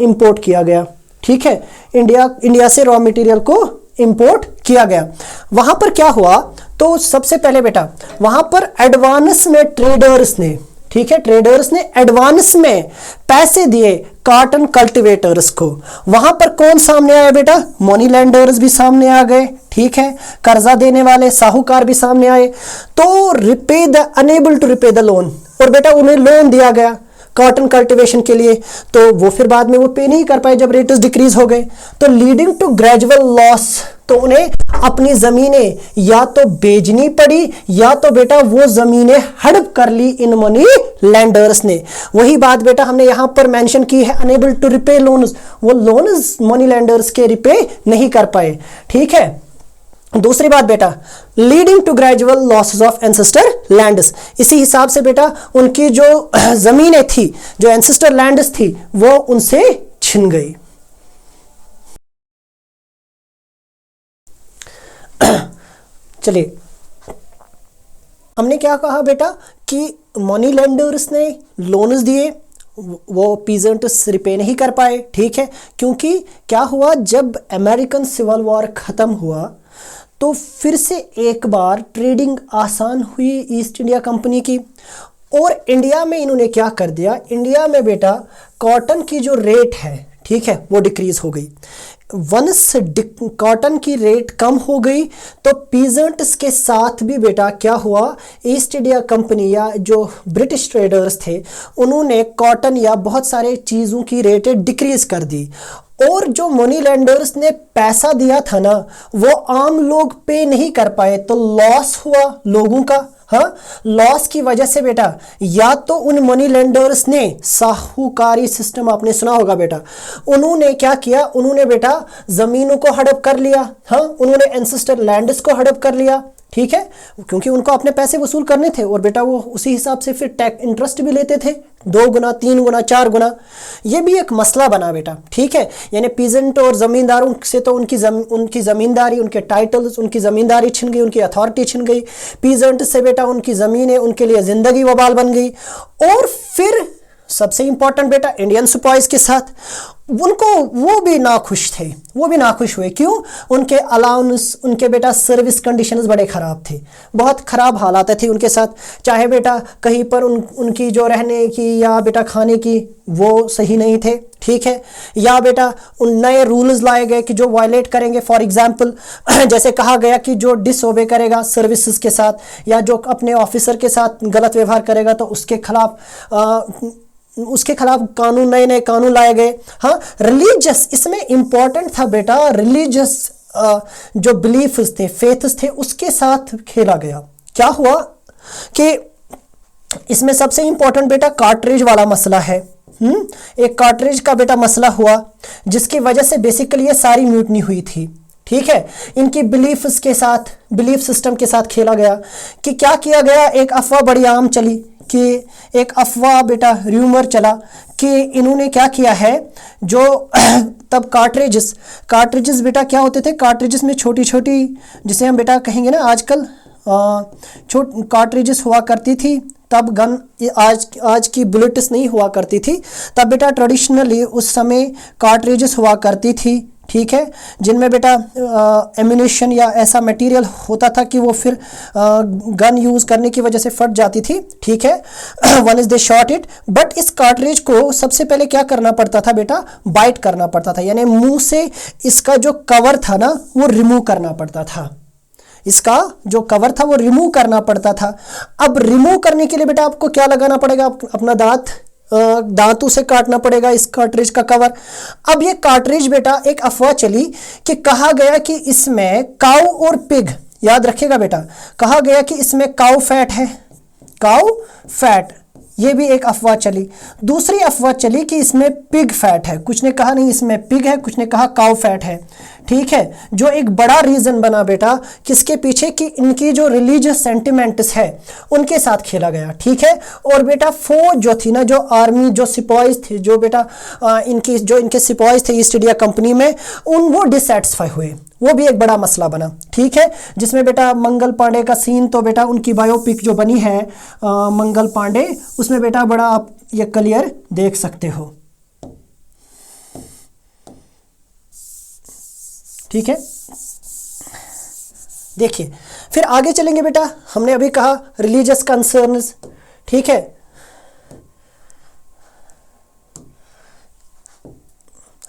इंपोर्ट किया गया, ठीक है, इंडिया से रॉ मटेरियल को इंपोर्ट किया गया। वहां पर क्या हुआ, तो सबसे पहले बेटा वहां पर एडवांस में ट्रेडर्स ने, ठीक है, ट्रेडर्स ने एडवांस में पैसे दिए कॉटन कल्टीवेटर्स को। वहां पर कौन सामने आया बेटा, मनी लैंडर्स भी सामने आ गए, ठीक है, कर्जा देने वाले साहूकार भी सामने आए। तो repay the unable to repay the loan, और बेटा उन्हें लोन दिया गया कॉटन कल्टीवेशन के लिए, तो वो फिर बाद में वो पे नहीं कर पाए जब रेट्स डिक्रीज हो गए, तो लीडिंग टू ग्रेजुअल लॉस। तो उन्हें अपनी ज़मीनें या तो बेचनी पड़ी या तो बेटा वो ज़मीनें हड़प कर ली इन मनी लैंडर्स ने। वही बात बेटा हमने यहाँ पर मेंशन की है, अनेबल टू रिपे लोन्स, वो लोन्स मनी लैंडर्स के रिपे नहीं कर पाए, ठीक है। दूसरी बात बेटा leading to gradual losses of ancestor lands, इसी हिसाब से बेटा उनकी जो जमीनें थी, जो एंसेस्टर लैंड्स थी, वो उनसे छिन गई। चलिए हमने क्या कहा बेटा कि मनी लेंडर्स ने लोन्स दिए, वो पीजेंट्स रिपे नहीं कर पाए, ठीक है, क्योंकि क्या हुआ जब अमेरिकन सिविल वॉर खत्म हुआ तो फिर से एक बार ट्रेडिंग आसान हुई ईस्ट इंडिया कंपनी की, और इंडिया में इन्होंने क्या कर दिया, इंडिया में बेटा कॉटन की जो रेट है, ठीक है, वो डिक्रीज हो गई। वंस कॉटन की रेट कम हो गई तो पीजेंट्स के साथ भी बेटा क्या हुआ, ईस्ट इंडिया कंपनी या जो ब्रिटिश ट्रेडर्स थे उन्होंने कॉटन या बहुत सारे चीज़ों की रेटें डिक्रीज कर दी, और जो मनी लेंडर्स ने पैसा दिया था ना वो आम लोग पे नहीं कर पाए, तो लॉस हुआ लोगों का। हाँ, लॉस की वजह से बेटा या तो उन मनी लेंडर्स ने, साहूकारी सिस्टम आपने सुना होगा बेटा, उन्होंने क्या किया, उन्होंने बेटा जमीनों को हड़प कर लिया। हाँ, उन्होंने एंसेस्टर लैंड्स को हड़प कर लिया, ठीक है, क्योंकि उनको अपने पैसे वसूल करने थे, और बेटा वो उसी हिसाब से फिर टैक्स इंटरेस्ट भी लेते थे, 2 गुना 3 गुना 4 गुना। ये भी एक मसला बना बेटा, ठीक है। यानी पीजेंट और ज़मींदारों से तो उनकी ज़मींदारी, उनके टाइटल्स, उनकी ज़मींदारी छिन गई, उनकी अथॉरिटी छिन गई। पीजेंट से बेटा उनकी ज़मीनें उनके लिए ज़िंदगी वबाल बन गई। और फिर सबसे इंपॉर्टेंट बेटा इंडियन सिपाहीज के साथ उनको, वो भी नाखुश थे, वो भी नाखुश हुए। क्यों? उनके अलाउंस, उनके बेटा सर्विस कंडीशंस बड़े ख़राब थे, बहुत ख़राब हालात थे उनके साथ। चाहे बेटा कहीं पर उनकी जो रहने की या बेटा खाने की वो सही नहीं थे, ठीक है, या बेटा उन नए रूल्स लाए गए कि जो वायलेट करेंगे। फॉर एग्जांपल जैसे कहा गया कि जो डिसओबे करेगा सर्विसेज के साथ या जो अपने ऑफिसर के साथ गलत व्यवहार करेगा तो उसके खिलाफ कानून, नए नए कानून लाए गए। हाँ, रिलीजियस, इसमें इंपॉर्टेंट था बेटा रिलीजियस जो बिलीफ्स थे, फेथ्स थे, उसके साथ खेला गया। क्या हुआ कि इसमें सबसे इंपॉर्टेंट बेटा कार्ट्रिज वाला मसला है। एक कार्ट्रिज का बेटा मसला हुआ जिसकी वजह से बेसिकली ये सारी म्यूटनी हुई थी, ठीक है। इनकी बिलीफ्स के साथ, बिलीफ सिस्टम के साथ खेला गया। कि क्या किया गया, एक अफवाह बड़ी आम चली कि एक अफवाह बेटा र्यूमर चला कि इन्होंने क्या किया है, जो तब कार्ट्रिजेस बेटा क्या होते थे, कार्ट्रिजेस में छोटी छोटी, जिसे हम बेटा कहेंगे ना आजकल कार्ट्रिजेस हुआ करती थी। तब गन आज की बुलेट्स नहीं हुआ करती थी, तब बेटा ट्रेडिशनली उस समय कार्ट्रिजेस हुआ करती थी, ठीक है, जिनमें बेटा एम्यूनिशन या ऐसा मटेरियल होता था कि वो फिर गन यूज़ करने की वजह से फट जाती थी, ठीक है। One is they shot it, but इस कार्ट्रिज को सबसे पहले क्या करना पड़ता था बेटा, बाइट करना पड़ता था, यानी मुंह से इसका जो कवर था ना वो रिमूव करना पड़ता था। इसका जो कवर था वो रिमूव करना पड़ता था। अब रिमूव करने के लिए बेटा आपको क्या लगाना पड़ेगा, अपना दांतों से काटना पड़ेगा इस कार्ट्रिज का कवर। अब ये कार्ट्रिज बेटा एक अफवाह चली कि कहा गया कि इसमें काऊ और पिग, याद रखिएगा बेटा, कहा गया कि इसमें काऊ फैट है, काऊ फैट, ये भी एक अफवाह चली। दूसरी अफवाह चली कि इसमें पिग फैट है, कुछ ने कहा नहीं इसमें पिग है, कुछ ने कहा काऊ फैट है, ठीक है। जो एक बड़ा रीज़न बना बेटा किसके पीछे, कि इनकी जो रिलीजियस सेंटिमेंट्स है उनके साथ खेला गया, ठीक है। और बेटा फौज जो थी ना, जो आर्मी, जो सिपाहीज थे, जो बेटा इनके सिपाहीज थे ईस्ट इंडिया कंपनी में, वो डिससेटिस्फाई हुए, वो भी एक बड़ा मसला बना, ठीक है। जिसमें बेटा मंगल पांडे का सीन, तो बेटा उनकी बायोपिक जो बनी है मंगल पांडे, उसमें बेटा बड़ा आप ये क्लियर देख सकते हो, ठीक है। देखिए फिर आगे चलेंगे बेटा, हमने अभी कहा रिलीजियस कंसर्न्स, ठीक है,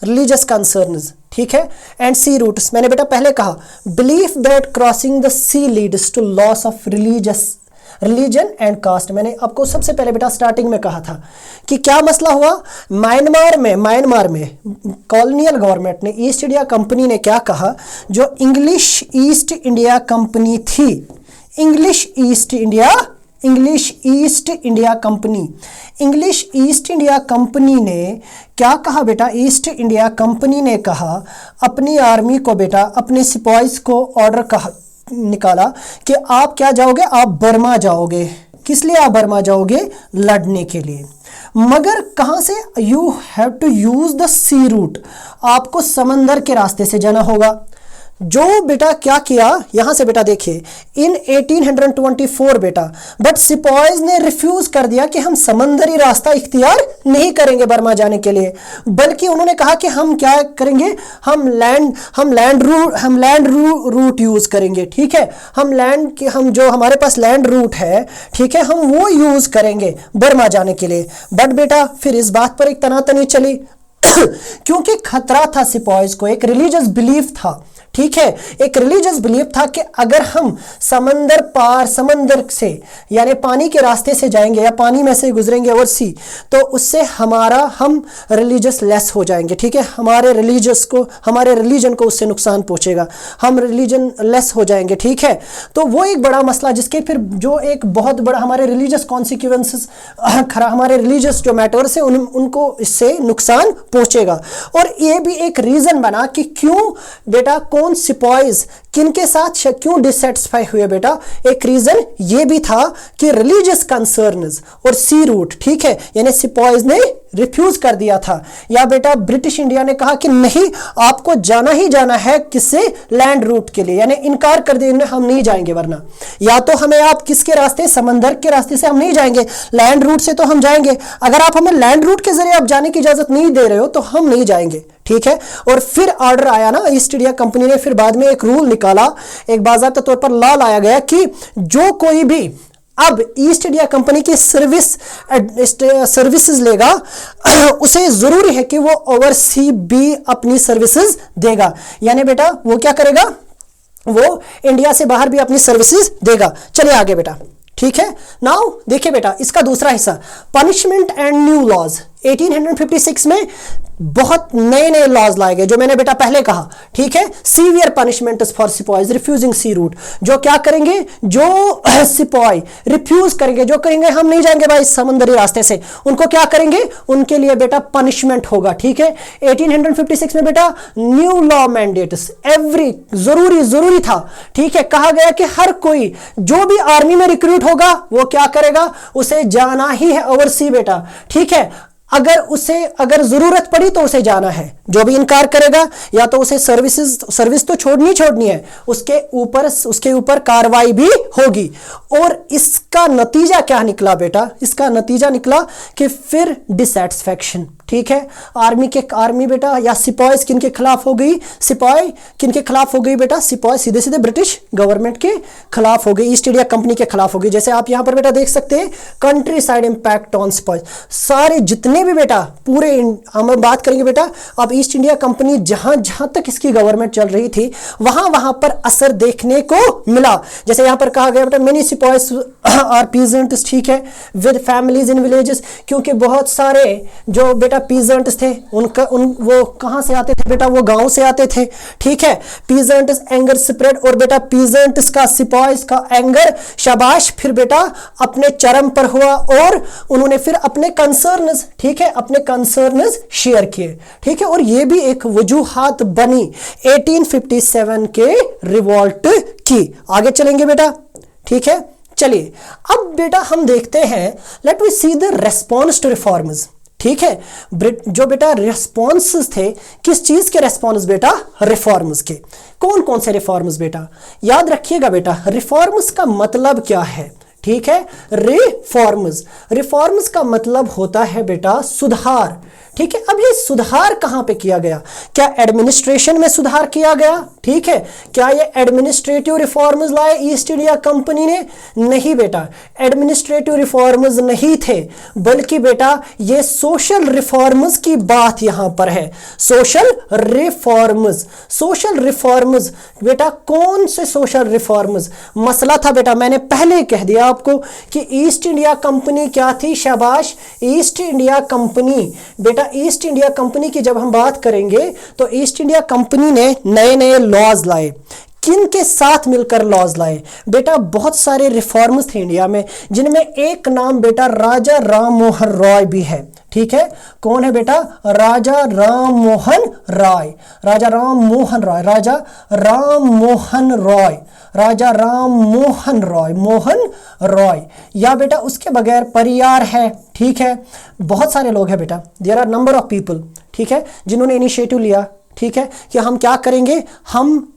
रिलीजियस कंसर्न्स, ठीक है, एंड सी रूट्स। मैंने बेटा पहले कहा belief that crossing the sea leads to loss of religion and caste. मैंने आपको सबसे पहले बेटा स्टार्टिंग में कहा था कि क्या मसला हुआ, म्यांमार में कॉलोनियल गवर्नमेंट ने, ईस्ट इंडिया कंपनी ने क्या कहा, जो इंग्लिश ईस्ट इंडिया कंपनी थी, इंग्लिश ईस्ट इंडिया कंपनी ने क्या कहा बेटा, ईस्ट इंडिया कंपनी ने कहा अपनी आर्मी को बेटा, अपने सिपाहीज को ऑर्डर निकाला कि आप क्या जाओगे, आप बर्मा जाओगे। किस लिए आप बर्मा जाओगे, लड़ने के लिए, मगर कहां से, you have to use the sea route, आपको समंदर के रास्ते से जाना होगा। जो बेटा क्या किया, यहां से बेटा देखिए इन 1824 बेटा, बट सिपाहीज ने रिफ्यूज कर दिया कि हम समंदरी रास्ता इख्तियार नहीं करेंगे बर्मा जाने के लिए, बल्कि उन्होंने कहा कि हम क्या करेंगे, हम लैंड रूट यूज करेंगे, ठीक है, हम जो हमारे पास लैंड रूट है, ठीक है, हम वो यूज करेंगे बर्मा जाने के लिए। बट बेटा फिर इस बात पर एक तनातनी चली, क्योंकि खतरा था सिपॉयज को, एक रिलीजियस बिलीफ था, ठीक है, एक रिलीजियस बिलीफ था कि अगर हम समंदर पार, समंदर से यानी पानी के रास्ते से जाएंगे या पानी में से गुजरेंगे ओवर सी, तो उससे हम रिलीजियस लेस हो जाएंगे, ठीक है, हमारे रिलीजन को उससे नुकसान पहुंचेगा, हम रिलीजन लेस हो जाएंगे, ठीक है। तो वो एक बड़ा मसला जिसके फिर जो एक बहुत बड़ा हमारे रिलीजियस कॉन्सिक्वेंसेस, हमारे रिलीजियस जो मैटर्स है उनको इससे नुकसान पहुंचेगा। और ये भी एक रीजन बना कि क्यों बेटा कौन सिपॉयज किनके साथ क्यों डिससेटिस्फाई हुए बेटा, एक रीजन ये भी था कि रिलीजियस कंसर्न्स और सी रूट, ठीक है, यानी सिपॉयज ने रिफ्यूज कर दिया था, या बेटा ब्रिटिश इंडिया ने कहा कि नहीं आपको जाना ही जाना है किससे, लैंड रूट के लिए, यानी इनकार कर दिया, हम नहीं जाएंगे, वरना या तो हमें आप किसके रास्ते, समंदर के रास्ते से हम नहीं जाएंगे, लैंड रूट से तो हम जाएंगे, अगर आप हमें लैंड रूट के जरिए आप जाने की इजाजत नहीं दे रहे हो तो हम नहीं जाएंगे, ठीक है। और फिर ऑर्डर आया ना, ईस्ट इंडिया कंपनी ने फिर बाद में एक रूल निकाला, एक बाज़ाब्ता तौर पर लॉ लाया गया कि जो कोई भी अब ईस्ट इंडिया कंपनी की सर्विसेज लेगा उसे जरूरी है कि वो ओवरसी भी अपनी सर्विसेज देगा, यानी बेटा वो क्या करेगा, वो इंडिया से बाहर भी अपनी सर्विसेज देगा। चलिए आगे बेटा, ठीक है। नाउ देखिए बेटा इसका दूसरा हिस्सा, पनिशमेंट एंड न्यू लॉज। 1856 में बहुत नए नए लॉज लाए गए, जो मैंने बेटा पहले कहा, ठीक है, severe punishment for sepoys refusing sea route, जो क्या करेंगे, जो सिपॉय रिफ्यूज करेंगे, जो करेंगे हम नहीं जाएंगे भाई समुद्री रास्ते से, उनको क्या करेंगे, उनके लिए बेटा पनिशमेंट होगा, ठीक है। 1856 में बेटा न्यू लॉ मैंडेट्स एवरी जरूरी था, ठीक है, कहा गया कि हर कोई जो भी आर्मी में रिक्रूट होगा वो क्या करेगा, उसे जाना ही है ओवरसी बेटा, ठीक है, अगर जरूरत पड़ी तो उसे जाना है, जो भी इनकार करेगा या तो उसे सर्विस तो छोड़नी है, उसके ऊपर कार्रवाई भी होगी। और इसका नतीजा क्या निकला बेटा, इसका नतीजा निकला कि फिर डिसैटिस्फैक्शन, ठीक है, आर्मी बेटा या सिपॉयज किनके खिलाफ हो गई, सिपॉय किनके खिलाफ हो गई बेटा, सिपॉय सीधे सीधे ब्रिटिश गवर्नमेंट के खिलाफ हो गई, ईस्ट इंडिया कंपनी के खिलाफ हो गई। जैसे आप यहां पर बेटा देख सकते हैं country side impact on sepoys, सारे जितने भी बेटा पूरे हम बात करेंगे बेटा, अब ईस्ट इंडिया कंपनी जहां तक इसकी गवर्नमेंट चल रही थी वहां पर असर देखने को मिला। जैसे यहां पर कहा गया बेटा मेनी सिपॉयज आर पीजेंट्स, ठीक है, विद फैमिलीज इन विलेजेस, क्योंकि बहुत सारे जो बेटा पीजेंट्स थे वो कहां से आते थे बेटा, वो गांव से आते थे, ठीक है। पीजेंट्स एंगर स्प्रेड, और बेटा पीजेंट्स का सिपॉयज का एंगर शाबाश फिर बेटा अपने चरम पर हुआ, और उन्होंने फिर अपने कंसर्न्स, ठीक है, अपने कंसर्न्स शेयर किए, ठीक है। और ये भी एक वजूहात बनी 1857 के रिवॉल्ट की। आगे चलेंगे बेटा, ठीक है। चलिए अब बेटा हम देखते हैं, let we see the response to reforms, ठीक है। जो बेटा रिस्पॉन्स थे, किस चीज के रिस्पॉन्स बेटा, रिफॉर्म्स के। कौन कौन से रिफॉर्म्स बेटा, याद रखिएगा बेटा रिफॉर्म्स का मतलब क्या है, ठीक है। रिफॉर्म्स का मतलब होता है बेटा सुधार, ठीक है। अब ये सुधार कहां पे किया गया, क्या एडमिनिस्ट्रेशन में सुधार किया गया, ठीक है, क्या ये एडमिनिस्ट्रेटिव रिफॉर्म्स लाए ईस्ट इंडिया कंपनी ने, नहीं बेटा, एडमिनिस्ट्रेटिव रिफॉर्म्स नहीं थे, बल्कि बेटा ये सोशल रिफॉर्म्स की बात यहां पर है। सोशल रिफॉर्म्स बेटा कौन से सोशल रिफॉर्म्स, मसला था बेटा मैंने पहले कह दिया आपको कि ईस्ट इंडिया कंपनी क्या थी, शाबाश, ईस्ट इंडिया कंपनी बेटा, ईस्ट इंडिया कंपनी की जब हम बात करेंगे तो ईस्ट इंडिया कंपनी ने नए नए लॉज लाए। किन के साथ मिलकर लॉज लाए बेटा, बहुत सारे रिफॉर्म्स थे इंडिया में, जिनमें एक नाम बेटा राजा राम मोहन रॉय भी है, ठीक है। कौन है बेटा, राजा राम मोहन रॉय, राजा राम मोहन रॉय, राजा राम मोहन रॉय, राजा राम मोहन रॉय, मोहन रॉय, या बेटा उसके बगैर परियार है, ठीक है। बहुत सारे लोग हैं बेटा, there are number of people, ठीक है, जिन्होंने इनिशिएटिव लिया, ठीक है, कि हम क्या करेंगे, हम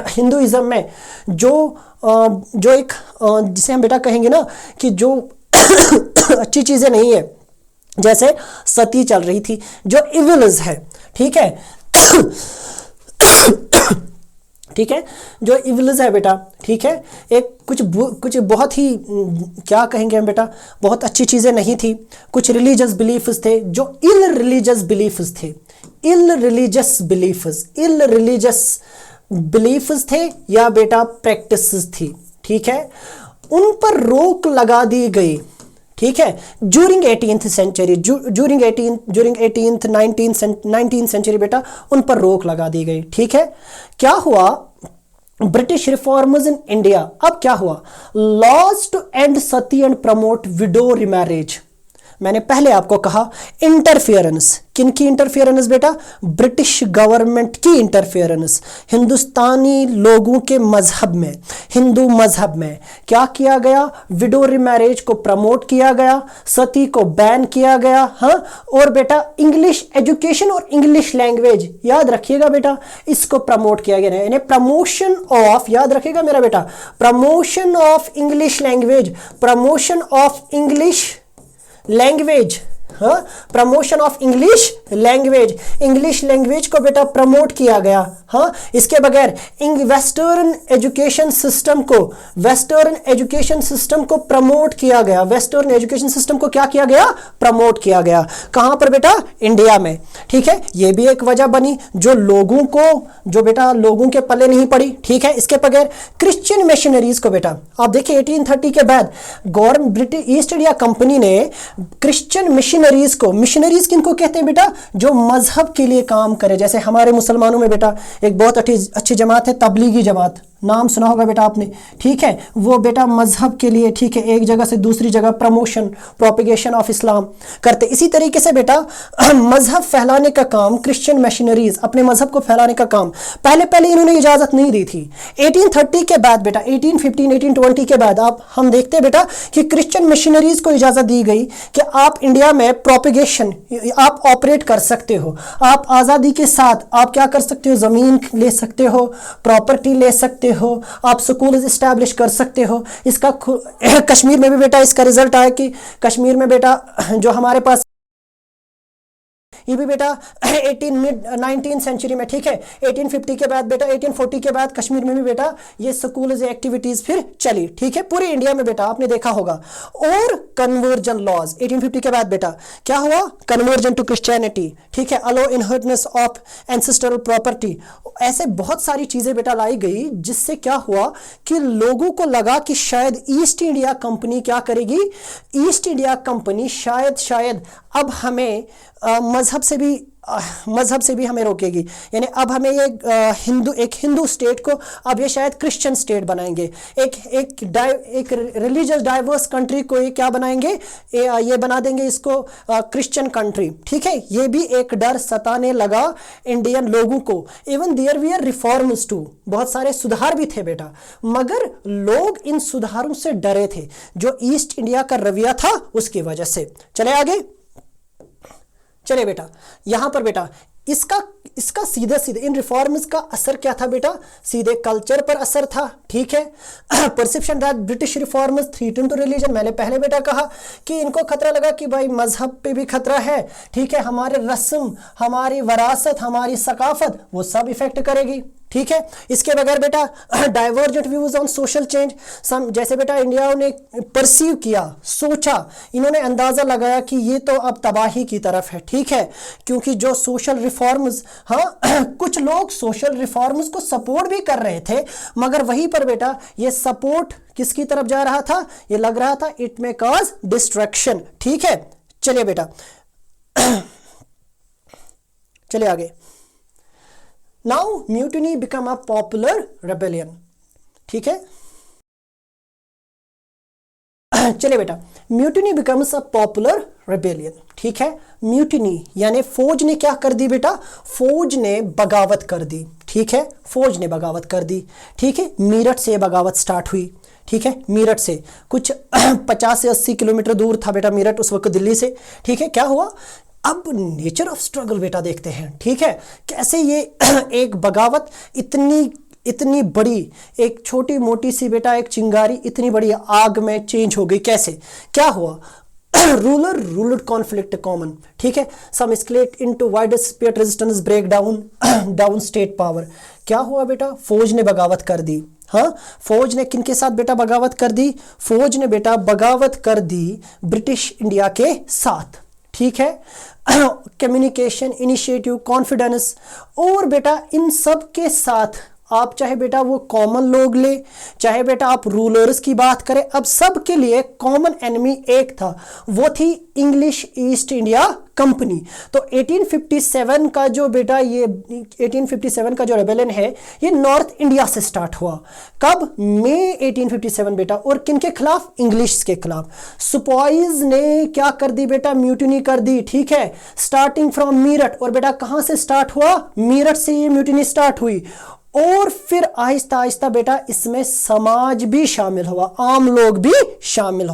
हिंदुइज्म में जो एक जिसे हम बेटा कहेंगे ना कि जो अच्छी चीजें नहीं है, जैसे सती चल रही थी, जो इविल्स है, ठीक है, ठीक है, जो इविल्स है बेटा, ठीक है, एक कुछ बहुत ही क्या कहेंगे हम बेटा, बहुत अच्छी चीज़ें नहीं थी, कुछ रिलीजियस बिलीफ्स थे जो इल रिलीजियस बिलीफ्स थे, इल रिलीजियस बिलीफ्स थे या बेटा प्रैक्टिसेस थी, ठीक है, उन पर रोक लगा दी गई, ठीक है, during 18th century, during 19th century बेटा उन पर रोक लगा दी गई, ठीक है। क्या हुआ, ब्रिटिश रिफॉर्मर्स इन इंडिया, अब क्या हुआ, laws to end sati and promote widow remarriage. मैंने पहले आपको कहा इंटरफियरेंस, किन की इंटरफियरेंस बेटा, ब्रिटिश गवर्नमेंट की इंटरफियरेंस हिंदुस्तानी लोगों के मजहब में, हिंदू मजहब में क्या किया गया, विडो रिमैरेज को प्रमोट किया गया, सती को बैन किया गया, हाँ, और बेटा इंग्लिश एजुकेशन और इंग्लिश लैंग्वेज, याद रखिएगा बेटा, इसको प्रमोट किया गया, यानी प्रमोशन ऑफ, याद रखिएगा मेरा बेटा, promotion of English language, promotion of English language, हाँ, प्रमोशन ऑफ इंग्लिश लैंग्वेज को बेटा प्रमोट किया गया, हाँ। इसके बगैर वेस्टर्न एजुकेशन सिस्टम को प्रमोट किया गया, वेस्टर्न एजुकेशन सिस्टम को क्या किया गया, प्रमोट किया गया, कहां पर बेटा, इंडिया में, ठीक है। ये भी एक वजह बनी जो लोगों के पल्ले नहीं पड़ी, ठीक है। इसके बगैर क्रिश्चियन मिशनरीज को बेटा, आप देखिए 1830 के बाद government British east India company ने क्रिश्चियन मिशनरीज किनको कहते हैं बेटा, जो मजहब के लिए काम करे, जैसे हमारे मुसलमानों में बेटा एक बहुत अच्छी जमात है तबलीगी जमात, नाम सुना होगा बेटा आपने, ठीक है, वो बेटा मजहब के लिए, ठीक है, एक जगह से दूसरी जगह प्रमोशन, प्रोपिगेशन ऑफ इस्लाम करते। इसी तरीके से बेटा मजहब फैलाने का काम, क्रिश्चियन मिशनरीज अपने मजहब को फैलाने का काम पहले इन्होंने इजाजत नहीं दी थी। 1830 के बाद बेटा 1815 1820 के बाद हम देखते हैं बेटा कि क्रिश्चियन मिशनरीज को इजाजत दी गई कि आप इंडिया में प्रोपिगेशन आप ऑपरेट कर सकते हो, आप आज़ादी के साथ आप क्या कर सकते हो, ज़मीन ले सकते हो, प्रॉपर्टी ले सकते हो, आप स्कूल इस्टेब्लिश कर सकते हो। इसका कश्मीर में भी बेटा इसका रिजल्ट आया कि कश्मीर में बेटा जो हमारे पास ये भी बेटा 19th सेंचुरी में, ठीक है, 1850 के बाद बेटा 1840 के बाद कश्मीर में भी बेटा ये स्कूल एक्टिविटीज फिर चली, ठीक है, पूरे इंडिया में बेटा आपने देखा होगा। और कन्वर्जन लॉज 1850 के बाद बेटा क्या हुआ, कन्वर्जन टू क्रिश्चियनिटी, ठीक है, अलो इनहेरिटेंस ऑफ एंसेस्ट्रल प्रॉपर्टी, ऐसे बहुत सारी चीजें बेटा लाई गई, जिससे क्या हुआ कि लोगों को लगा कि शायद ईस्ट इंडिया कंपनी क्या करेगी, ईस्ट इंडिया कंपनी शायद अब हमें मजहब से भी हमें रोकेगी, यानी अब हमें ये एक हिंदू स्टेट को अब ये शायद क्रिश्चियन स्टेट बनाएंगे, एक रिलीजियस डाइवर्स कंट्री को ये क्या बनाएंगे, ये बना देंगे इसको क्रिश्चियन कंट्री, ठीक है। ये भी एक डर सताने लगा इंडियन लोगों को। Even there we are reforms too, बहुत सारे सुधार भी थे बेटा, मगर लोग इन सुधारों से डरे थे जो ईस्ट इंडिया का रवैया था उसकी वजह से। चले आगे, चले बेटा यहां पर बेटा इसका सीधे इन रिफॉर्म्स का असर क्या था बेटा, सीधे कल्चर पर असर था, ठीक है। Perception that British reforms threaten to religion, मैंने पहले बेटा कहा कि इनको खतरा लगा कि भाई मजहब पे भी खतरा है, ठीक है, हमारे रस्म, हमारी वरासत, हमारी सकाफत वो सब इफेक्ट करेगी, ठीक है। इसके बगैर बेटा divergent views on social change, जैसे बेटा इंडिया ने परसीव किया, सोचा, इन्होंने अंदाजा लगाया कि ये तो अब तबाही की तरफ है, ठीक है, क्योंकि जो सोशल रिफॉर्म्स, हाँ कुछ लोग सोशल रिफॉर्म्स को सपोर्ट भी कर रहे थे, मगर वहीं पर बेटा ये सपोर्ट किसकी तरफ जा रहा था, ये लग रहा था इट मे कॉज डिस्ट्रैक्शन, ठीक है। चलिए बेटा चलिए आगे। Now mutiny become a popular rebellion, ठीक है। चलिए बेटा mutiny becomes a popular rebellion, ठीक है। म्यूटिनी यानी फौज ने क्या कर दी बेटा, फौज ने बगावत कर दी, ठीक है, फौज ने बगावत कर दी, ठीक है। मीरठ से बगावत स्टार्ट हुई, ठीक है, मीरठ से कुछ 50 से 80 किलोमीटर दूर था बेटा मीरठ उस वक्त दिल्ली से, ठीक है। क्या हुआ, अब नेचर ऑफ स्ट्रगल बेटा देखते हैं, ठीक है, कैसे ये एक बगावत इतनी बड़ी, एक छोटी मोटी सी बेटा एक चिंगारी इतनी बड़ी आग में चेंज हो गई, कैसे क्या हुआ। रूलर रूलर कॉन्फ्लिक्ट कॉमन, ठीक है, some escalate into widespread resistance break down down state power. क्या हुआ बेटा, फौज ने बगावत कर दी। हाँ, फौज ने किनके साथ बेटा बगावत कर दी, फौज ने बेटा बगावत कर दी ब्रिटिश इंडिया के साथ, ठीक है। कम्युनिकेशन, इनिशिएटिव, कॉन्फिडेंस, और बेटा इन सब के साथ आप चाहे बेटा वो कॉमन लोग ले, चाहे बेटा आप रूलर्स की बात करें, अब सब के लिए कॉमन एनिमी एक था, वो थी इंग्लिश ईस्ट इंडिया कंपनी। तो 1857 का जो बेटा ये 1857 का जो रेबेलियन है ये नॉर्थ इंडिया से स्टार्ट हुआ। कब, मई 1857 बेटा, और किनके खिलाफ, इंग्लिश के खिलाफ। सुपॉइज ने क्या कर दी बेटा, म्यूटिनी कर दी, ठीक है, स्टार्टिंग फ्रॉम मीरठ। और बेटा कहां से स्टार्ट हुआ, मीरठ से ये म्यूटिनी स्टार्ट हुई, और फिर आहिस्ता आहिस्ता बेटा इसमें समाज भी शामिल हुआ, आम लोग भी शामिल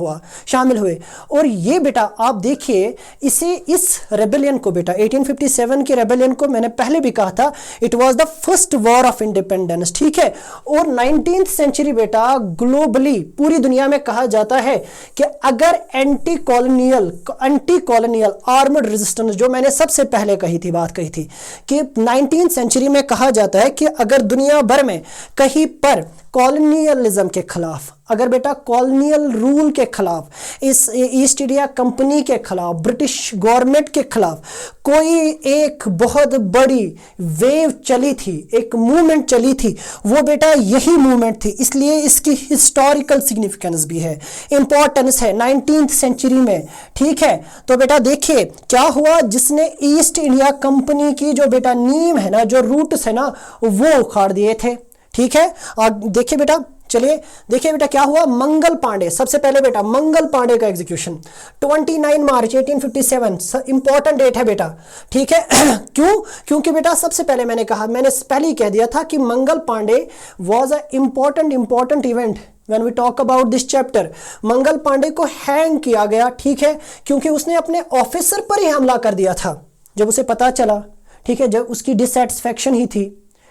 हुए। और ये बेटा आप देखिए इसे, इस रेबेलियन को बेटा 1857 के रेबेलियन को मैंने पहले भी कहा था, it was the first war of independence, ठीक है। और 19th सेंचुरी बेटा ग्लोबली पूरी दुनिया में कहा जाता है कि अगर एंटी कॉलोनियल आर्मड रेजिस्टेंस, जो मैंने सबसे पहले बात कही थी कि 19th सेंचुरी में कहा जाता है कि अगर दुनिया भर में कहीं पर कॉलोनियलिज्म के खिलाफ, अगर बेटा कॉलोनियल रूल के खिलाफ, इस ईस्ट इंडिया कंपनी के खिलाफ, ब्रिटिश गवर्नमेंट के खिलाफ कोई एक बहुत बड़ी वेव चली थी, एक मूवमेंट चली थी, वो बेटा यही मूवमेंट थी। इसलिए इसकी हिस्टोरिकल सिग्निफिकेंस भी है, इंपॉर्टेंस है 19th सेंचुरी में, ठीक है। तो बेटा देखिए क्या हुआ, जिसने ईस्ट इंडिया कंपनी की जो बेटा नींव है ना, जो रूट्स है ना, वो उखाड़ दिए थे, ठीक है। और देखिए बेटा, चलिए देखिए बेटा क्या हुआ, मंगल पांडे, सबसे पहले बेटा मंगल पांडे का एग्जीक्यूशन 29 मार्च 1857, इंपॉर्टेंट डेट है बेटा, ठीक है। क्यों, क्योंकि बेटा सबसे पहले मैंने पहले ही कह दिया था कि Mangal Pandey was a important event When we talk about this chapter, Mangal Pandey को हैंग किया गया, ठीक है, क्योंकि उसने अपने ऑफिसर पर ही हमला कर दिया था जब उसे पता चला, ठीक है, जब उसकी डिससेटिस्फैक्शन ही थी,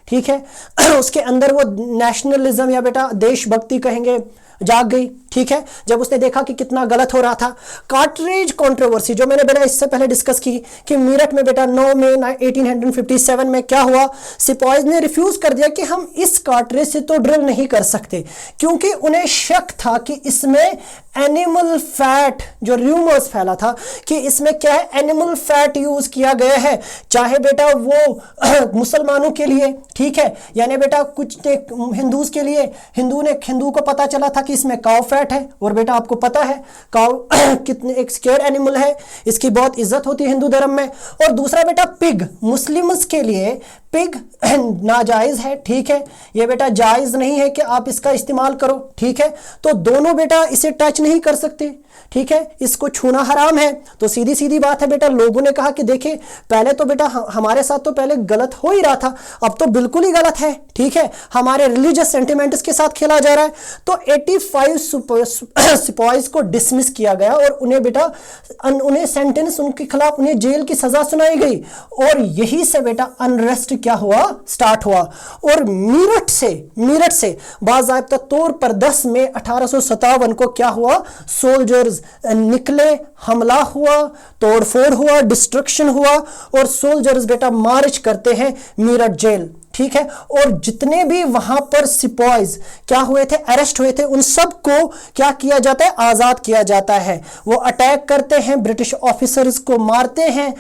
ठीक है। उसके अंदर वो नेशनलिज्म या बेटा देशभक्ति कहेंगे जाग गई, ठीक है, जब उसने देखा कि कितना गलत हो रहा था। कार्टरेज कंट्रोवर्सी जो मैंने बेटा इससे पहले डिस्कस की कि मीरठ में बेटा 9 मई 1857 में क्या हुआ, सिपॉइज ने रिफ्यूज कर दिया कि हम इस कार्टरेज से तो ड्रिल नहीं कर सकते, क्योंकि उन्हें शक था कि इसमें एनिमल फैट, जो र्यूमर्स फैला था कि इसमें क्या है, एनिमल फैट यूज किया गया है, चाहे बेटा वो मुसलमानों के लिए, ठीक है, यानी बेटा कुछ हिंदूज के लिए, हिंदू को पता चला था कि इसमें काउ फैट है, और बेटा आपको पता है काउ कितने एक स्केयर एनिमल है, इसकी बहुत इज्जत होती है हिंदू धर्म में। और दूसरा बेटा पिग, मुस्लिम्स के लिए पिग नाजायज है, ठीक है, ये बेटा जायज नहीं है कि आप इसका इस्तेमाल करो, ठीक है। तो दोनों बेटा इसे टच नहीं कर सकते, ठीक है, इसको छूना हराम है। तो सीधी सीधी बात है बेटा, लोगों ने कहा कि देखिए पहले तो बेटा हमारे साथ तो पहले गलत हो ही रहा था, अब तो बिल्कुल ही गलत है, ठीक है, हमारे रिलीजियस सेंटिमेंट्स के साथ खेला जा रहा है। तो 85 सिपॉइज को डिसमिस किया गया और उन्हें बेटा उन्हें सेंटेंस, उनके खिलाफ उन्हें जेल की सजा सुनाई गई, और यही से बेटा अनरेस्ट क्या हुआ, स्टार्ट हुआ। और मीरठ से बाज़ाब्ता तौर पर 10 मई 1857 को क्या हुआ, सोल्जर्स निकले, हमला हुआ, तोड़फोड़ हुआ, डिस्ट्रक्शन हुआ, और सोल्जर्स बेटा मार्च करते हैं मीरठ जेल, ठीक है। और जितने भी वहां पर सिपॉइज क्या हुए थे, अरेस्ट हुए थे, उन सबको क्या किया जाता है, आजाद किया जाता है। वो अटैक करते हैं, ब्रिटिश ऑफिसर्स को मारते हैं,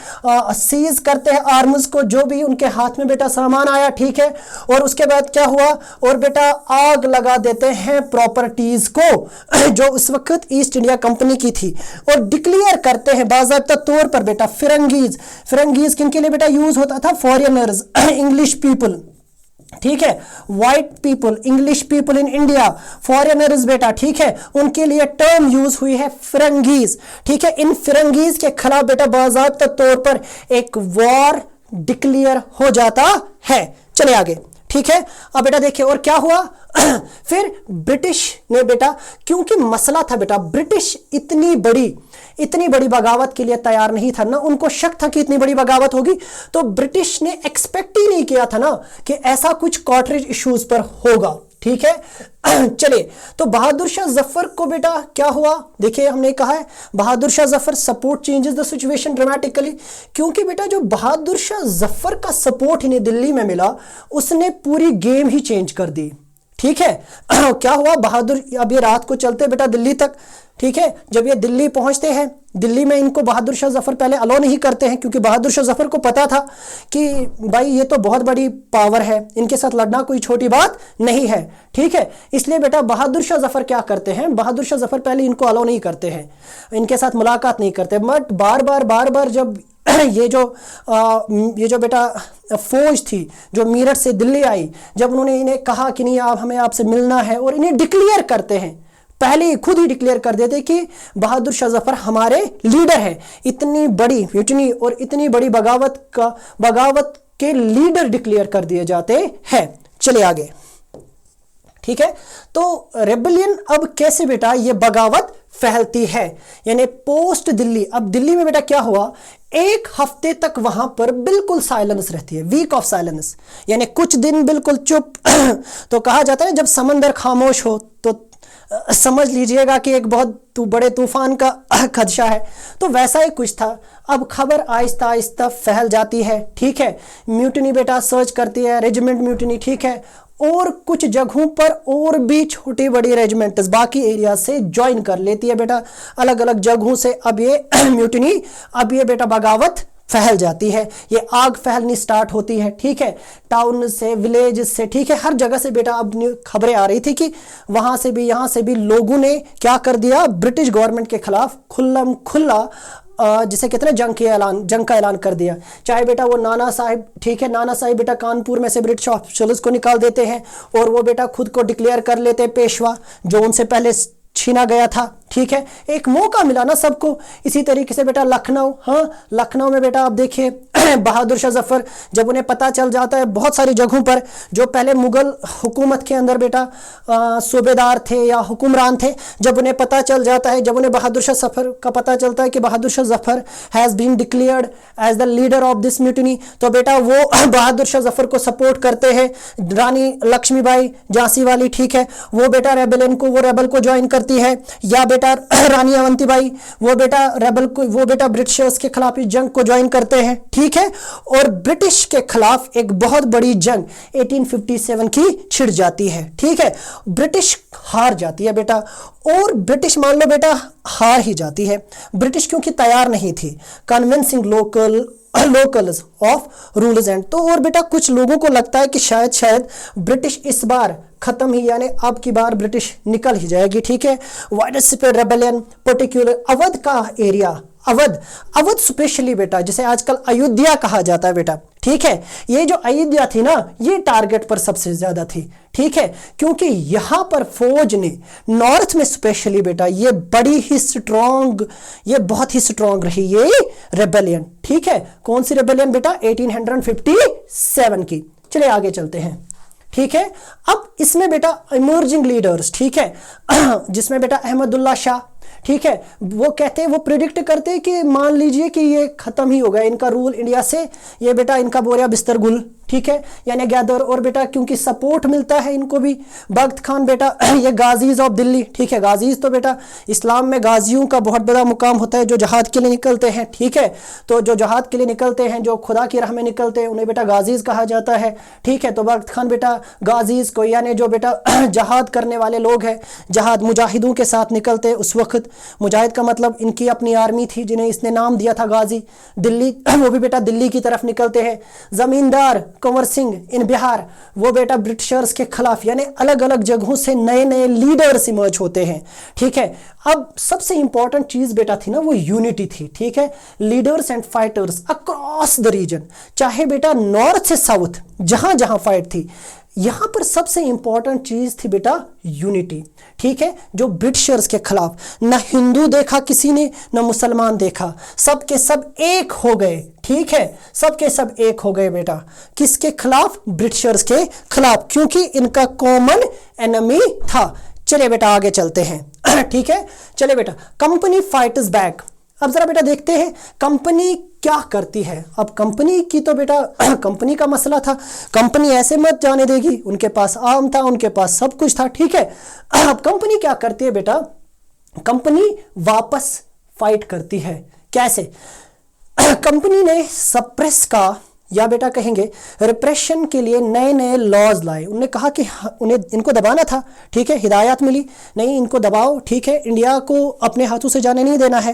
सीज करते हैं आर्म्स को, जो भी उनके हाथ में बेटा सामान आया, ठीक है। और उसके बाद क्या हुआ, और बेटा आग लगा देते हैं प्रॉपर्टीज को जो उस वक्त ईस्ट इंडिया कंपनी की थी, और डिक्लेयर करते हैं बाज़ाब्ता तौर पर बेटा फिरंगीज किनके लिए बेटा यूज होता था, फॉरेनर्स, इंग्लिश पीपल, ठीक है, white people, English people in India, foreigners बेटा, ठीक है, उनके लिए टर्म यूज हुई है फिरंगीज, ठीक है। इन फिरंगीज के खिलाफ बेटा बाज़ाब्ता तौर पर एक वॉर डिक्लेयर हो जाता है। चले आगे, ठीक है। अब बेटा देखिए और क्या हुआ फिर ब्रिटिश ने बेटा, क्योंकि मसला था बेटा, ब्रिटिश इतनी बड़ी बगावत के लिए तैयार नहीं था ना, उनको शक था कि इतनी बड़ी बगावत होगी, तो ब्रिटिश ने एक्सपेक्ट ही नहीं किया था ना कि ऐसा कुछ कार्टरेज इश्यूज पर होगा, ठीक है। चलिए, तो बहादुर शाह जफर को बेटा क्या हुआ, देखिए हमने कहा है Bahadur Shah Zafar support changes the situation dramatically, क्योंकि बेटा जो बहादुर शाह जफर का सपोर्ट इन्हें दिल्ली में मिला उसने पूरी गेम ही चेंज कर दी, ठीक है। क्या हुआ, बहादुर, अब ये रात को चलते बेटा दिल्ली तक, ठीक है। जब ये दिल्ली पहुंचते हैं, दिल्ली में इनको बहादुर शाह जफर पहले अलाउ नहीं करते हैं, क्योंकि बहादुर शाह जफर को पता था कि भाई ये तो बहुत बड़ी पावर है, इनके साथ लड़ना कोई छोटी बात नहीं है, ठीक है। इसलिए बेटा बहादुर शाह जफर क्या करते हैं, बहादुर शाह जफर पहले इनको अलाउ नहीं करते हैं, इनके साथ मुलाकात नहीं करते। बट बार बार जब ये जो बेटा फौज थी जो मीरठ से दिल्ली आई, जब उन्होंने इन्हें कहा कि नहीं आप हमें आपसे मिलना है, और इन्हें डिक्लेयर करते हैं, पहले ही खुद ही डिक्लेयर कर देते कि बहादुर शाह जफर हमारे लीडर है, इतनी बड़ी म्यूटिनी और इतनी बड़ी बगावत के लीडर डिक्लेयर कर दिए जाते हैं। चलिए आगे, ठीक है। तो रेबेलियन अब कैसे बेटा ये बगावत फैलती है, यानी पोस्ट दिल्ली। अब दिल्ली में बेटा क्या हुआ, एक हफ्ते तक वहां पर बिल्कुल साइलेंस रहती है, वीक ऑफ साइलेंस, यानी कुछ दिन बिल्कुल चुप। तो कहा जाता है जब समंदर खामोश हो तो समझ लीजिएगा कि एक बहुत बड़े तूफान का खदशा है, तो वैसा ही कुछ था। अब खबर आहिस्ता आहिस्ता फैल जाती है, ठीक है। म्यूटिनी बेटा सर्च करती है, रेजिमेंट म्यूटिनी, ठीक है। और कुछ जगहों पर और भी छोटी बड़ी रेजिमेंट्स बाकी एरिया से ज्वाइन कर लेती है बेटा, अलग अलग जगहों से। अब ये म्यूटिनी, अब ये बेटा बगावत फैल जाती है, ये आग फैलनी स्टार्ट होती है, ठीक है। टाउन से, विलेज से, ठीक है, हर जगह से बेटा अब खबरें आ रही थी कि वहां से भी यहाँ से भी लोगों ने क्या कर दिया, ब्रिटिश गवर्नमेंट के खिलाफ खुल्लम खुल्ला जिसे कहते हैं जंग का ऐलान कर दिया। चाहे बेटा वो नाना साहिब, ठीक है, नाना साहिब बेटा कानपुर में से ब्रिटिश ऑफिसर्स को निकाल देते हैं और वो बेटा खुद को डिक्लेयर कर लेते हैं पेशवा, जो उनसे पहले छीना गया था, ठीक है। एक मौका मिला ना सबको। इसी तरीके से बेटा लखनऊ, हाँ लखनऊ में बेटा आप देखिए बहादुर शाह जफर, जब उन्हें पता चल जाता है बहुत सारी जगहों पर जो पहले मुगल हुकूमत के अंदर बेटा सूबेदार थे या हुक्मरान थे, जब उन्हें पता चल जाता है, जब उन्हें बहादुर शाह जफर का पता चलता है कि Bahadur Shah Zafar has been declared as the leader of this mutiny, तो बेटा वो बहादुर शाह जफर को सपोर्ट करते हैं। रानी लक्ष्मीबाई झांसी वाली, ठीक है, वो बेटा रेबल को ज्वाइन करती है, या बेटा रानी अवंतीबाई वो बेटा ब्रिटिशर्स के खिलाफ इस जंग को ज्वाइन करते हैं, ठीक है। और ब्रिटिश के खिलाफ एक बहुत बड़ी जंग 1857 की छिड़ जाती है, ठीक है। ब्रिटिश हार जाती है बेटा, और ब्रिटिश मान लो बेटा हार ही जाती है, ब्रिटिश क्योंकि तैयार नहीं थी convincing locals of rules and. तो और बेटा कुछ लोगों को लगता है कि शायद ब्रिटिश इस बार खत्म ही, यानी अब की बार ब्रिटिश निकल ही जाएगी, ठीक है। Wide spread rebellion particular Awadh का एरिया, अवध स्पेशली बेटा जिसे आजकल अयोध्या कहा जाता है बेटा, ठीक है। ये जो अयोध्या थी ना, ये टारगेट पर सबसे ज्यादा थी, ठीक है, क्योंकि यहां पर फौज ने नॉर्थ में स्पेशली बेटा ये बहुत ही स्ट्रॉन्ग रही ये रेबेलियन, ठीक है। कौन सी रेबेलियन बेटा, 1857 की। चलिए आगे चलते हैं, ठीक है। अब इसमें बेटा इमर्जिंग लीडर्स, ठीक है, जिसमें बेटा अहमदुल्ला शाह, ठीक है, वो कहते हैं, वो प्रिडिक्ट करते हैं कि मान लीजिए कि ये खत्म ही हो गया इनका रूल इंडिया से, ये बेटा इनका बोरिया बिस्तर गुल, ठीक है, यानी गैदर। और बेटा क्योंकि सपोर्ट मिलता है इनको भी, बख्त खान बेटा ये गाजीज ऑफ दिल्ली, ठीक है। गाजीज तो बेटा इस्लाम में गाजियों का बहुत बड़ा मुकाम होता है, जो जहाद के लिए निकलते हैं, ठीक है। तो जो जहाद के लिए निकलते हैं, जो खुदा की राह में निकलते हैं, उन्हें बेटा गाजीज कहा जाता है, ठीक है। तो बख्त खान बेटा गाजीज को, यानी जो बेटा जहाद करने वाले लोग हैं, जहाद मुजाहिदों के साथ निकलते हैं उस वक्त। मुजाहिद का मतलब इनकी अपनी आर्मी थी जिन्हें इसने नाम दिया था गाजी। दिल्ली वो भी बेटा दिल्ली की तरफ निकलते हैं। जमींदार कंवर सिंह इन बिहार, वो बेटा ब्रिटिशर्स के खिलाफ, यानी अलग अलग जगहों से नए नए लीडर्स इमर्ज होते हैं, ठीक है। अब सबसे इंपॉर्टेंट चीज बेटा थी ना, वो यूनिटी थी, ठीक है। Leaders and fighters across the region, चाहे बेटा नॉर्थ से साउथ जहां जहां फाइट थी, यहां पर सबसे इंपॉर्टेंट चीज थी बेटा यूनिटी, ठीक है। जो ब्रिटिशर्स के खिलाफ न हिंदू देखा किसी ने, न मुसलमान देखा, सब के सब एक हो गए, ठीक है। सब के सब एक हो गए बेटा, किसके खिलाफ, ब्रिटिशर्स के खिलाफ, क्योंकि इनका कॉमन एनिमी था। चलिए बेटा आगे चलते हैं, ठीक है। चलिए बेटा, कंपनी फाइटर्स बैक, अब जरा बेटा देखते हैं कंपनी क्या करती है। अब कंपनी की तो बेटा कंपनी का मसला था, कंपनी ऐसे मत जाने देगी, उनके पास आम था, उनके पास सब कुछ था, ठीक है। अब कंपनी क्या करती है बेटा, कंपनी वापस फाइट करती है। कैसे? कंपनी ने सप्रेस का या बेटा कहेंगे रिप्रेशन के लिए नए नए लॉज लाए। उन्होंने कहा कि उन्हें इनको दबाना था, ठीक है, हिदायत मिली, नहीं इनको दबाओ, ठीक है, इंडिया को अपने हाथों से जाने नहीं देना है।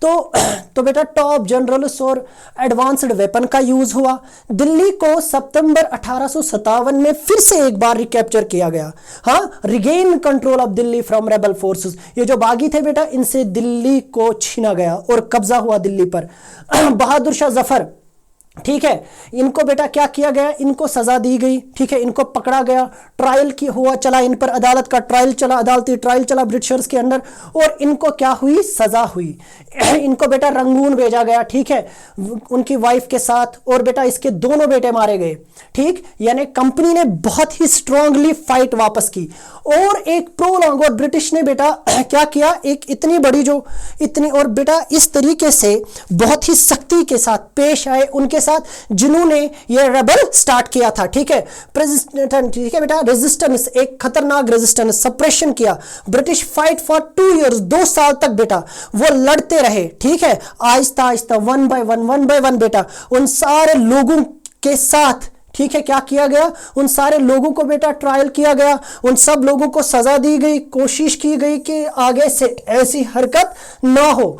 तो बेटा टॉप जनरल्स और एडवांस्ड वेपन का यूज हुआ। दिल्ली को सितंबर 1857 में फिर से एक बार रिकैप्चर किया गया। हाँ, regain control of Delhi from rebel forces. ये जो बागी थे बेटा, इनसे दिल्ली को छीना गया और कब्जा हुआ दिल्ली पर। बहादुर शाह जफर, ठीक है, इनको बेटा क्या किया गया, इनको सजा दी गई, ठीक है, इनको पकड़ा गया, ट्रायल की हुआ चला, इन पर अदालत का ट्रायल चला, अदालती ट्रायल चला ब्रिटिशर्स के अंदर, और इनको क्या हुई, सजा हुई। इनको बेटा रंगून भेजा गया, ठीक है, उनकी वाइफ के साथ, और बेटा इसके दोनों बेटे मारे गए, ठीक। यानी कंपनी ने बहुत ही स्ट्रांगली फाइट वापस की, और एक प्रोलॉन्ग, और ब्रिटिश ने बेटा क्या किया, एक इतनी बड़ी जो इतनी, और बेटा इस तरीके से बहुत ही सख्ती के साथ पेश आए उनके साथ जिन्होंने ये रेबल स्टार्ट किया था, ठीक है, ठीक है बेटा, रेजिस्टेंस, एक खतरनाक रेजिस्टेंस, सप्रेशन किया। ब्रिटिश फाइट फॉर 2 इयर्स, 2 साल तक बेटा वो लड़ते रहे, ठीक है, Aahista Aahista, one by one बेटा उन सारे लोगों के साथ, ठीक है, क्या किया गया, उन सारे लोगों को बेटा ट्रायल किया गया, उन सब लोगों को सजा दी गई, कोशिश की गई कि आगे से ऐसी हरकत ना हो।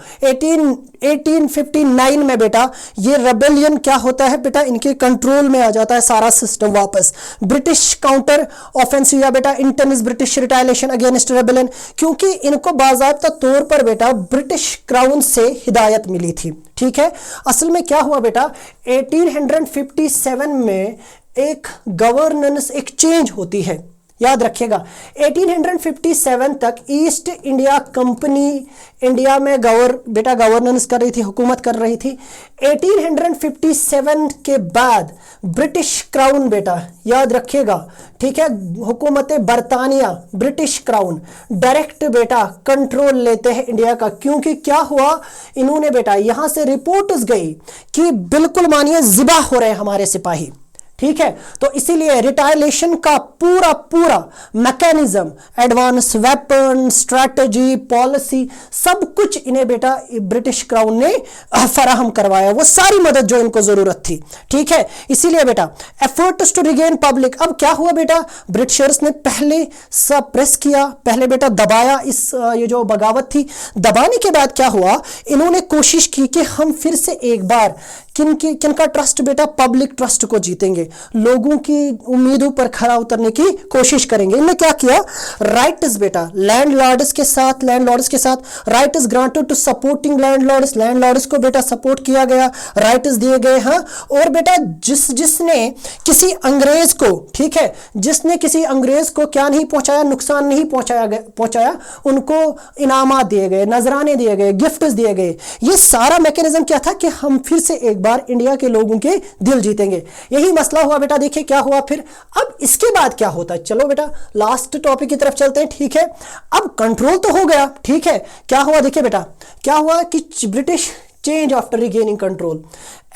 1859 में बेटा ये रेबेलियन क्या होता है बेटा, इनके कंट्रोल में आ जाता है सारा सिस्टम वापस। ब्रिटिश काउंटर ऑफेंसिव या बेटा इंटरनेस ब्रिटिश रिटालिएशन अगेंस्ट रेबेलियन, क्योंकि इनको बाज़ाब्ता तौर पर बेटा ब्रिटिश क्राउन से हिदायत मिली थी, ठीक है। असल में क्या हुआ बेटा, 1857 में एक गवर्नेंस, एक चेंज होती है, याद रखिएगा। 1857 तक ईस्ट इंडिया कंपनी इंडिया में गवर्नेंस कर रही थी, हुकूमत कर रही थी। 1857 के बाद ब्रिटिश क्राउन बेटा याद रखिएगा, ठीक है, हुकूमत बरतानिया, ब्रिटिश क्राउन डायरेक्ट बेटा कंट्रोल लेते हैं इंडिया का। क्योंकि क्या हुआ, इन्होंने बेटा यहां से रिपोर्ट्स गई कि बिल्कुल मानिए जिबा हो रहे हैं हमारे सिपाही, ठीक है। तो इसीलिए रिटायलेशन का पूरा mechanism, advance weapon, strategy, policy, सब कुछ इन्हें बेटा ब्रिटिश क्राउन ने फराहम करवाया, वो सारी मदद जो इनको जरूरत थी, ठीक है। इसीलिए बेटा एफर्ट्स टू रिगेन पब्लिक। अब क्या हुआ बेटा, ब्रिटिशर्स ने पहले सप्रेस किया, पहले बेटा दबाया, इस ये जो बगावत थी, दबाने के बाद क्या हुआ, इन्होंने कोशिश की कि हम फिर से एक बार किनका ट्रस्ट बेटा, पब्लिक ट्रस्ट को जीतेंगे, लोगों की उम्मीदों पर खरा उतरने की कोशिश करेंगे। इन्होंने क्या किया, राइट्स बेटा लैंडलॉर्ड्स के साथ right is granted to supporting landlords को बेटा सपोर्ट किया गया, राइट्स दिए गए। हाँ, और बेटा जिसने किसी अंग्रेज को, ठीक है, जिसने किसी अंग्रेज को क्या नहीं पहुंचाया, नुकसान नहीं पहुंचाया, उनको इनामात दिए गए, नजराने दिए गए, गिफ्ट्स दिए गए। ये सारा मैकेनिज्म क्या था कि हम फिर से एक बार इंडिया के लोगों के दिल जीतेंगे। यही मसला हुआ बेटा। देखिए क्या हुआ फिर। अब इसके बाद क्या होता है, चलो बेटा लास्ट टॉपिक की तरफ चलते हैं, ठीक है। अब कंट्रोल तो हो गया, ठीक है, क्या हुआ देखिए बेटा, क्या हुआ कि British change after regaining control,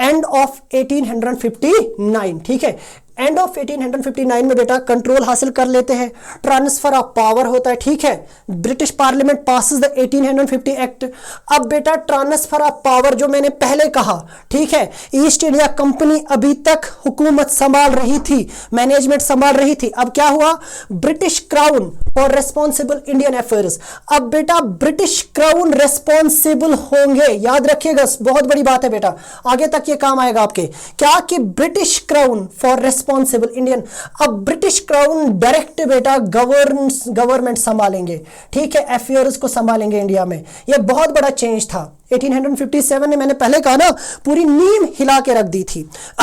end of 1859, ठीक है, एंड ऑफ 1859 में बेटा कंट्रोल हासिल कर लेते हैं, ट्रांसफर ऑफ पावर होता है, ठीक है, British parliament passes the 1850 act. अब बेटा ट्रांसफर ऑफ पावर जो मैंने पहले कहा, ठीक है, ईस्ट इंडिया कंपनी अभी तक हुकूमत संभाल रही थी, मैनेजमेंट संभाल रही थी। अब क्या हुआ, British crown for responsible Indian affairs. अब बेटा ब्रिटिश क्राउन रेस्पॉन्सिबल होंगे, याद रखिएगा, बहुत बड़ी बात है बेटा, आगे तक ये काम आएगा आपके, क्या कि British crown for responsible Indian. अब ब्रिटिश क्राउन डायरेक्ट बेटा गवर्नमेंट संभालेंगे, ठीक है, अफेयर्स को संभालेंगे इंडिया में। यह बहुत बड़ा चेंज था। 1857 ने मैंने पहले कहा ना, पूरी नींव हिला के रख दी थी।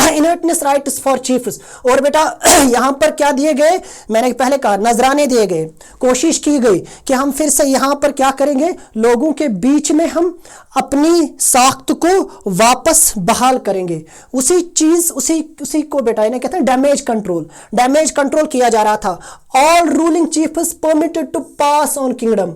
Inertness rights for chiefs. और बेटा यहां पर क्या दिए गए, मैंने पहले कहा नजराने दिए गए, कोशिश की गई कि हम फिर से यहां पर क्या करेंगे, लोगों के बीच में हम अपनी साख्त को वापस बहाल करेंगे। उसी चीज उसी को बेटा इन्हें कहते हैं डैमेज कंट्रोल किया जा रहा था। All ruling chiefs permitted to pass on kingdom.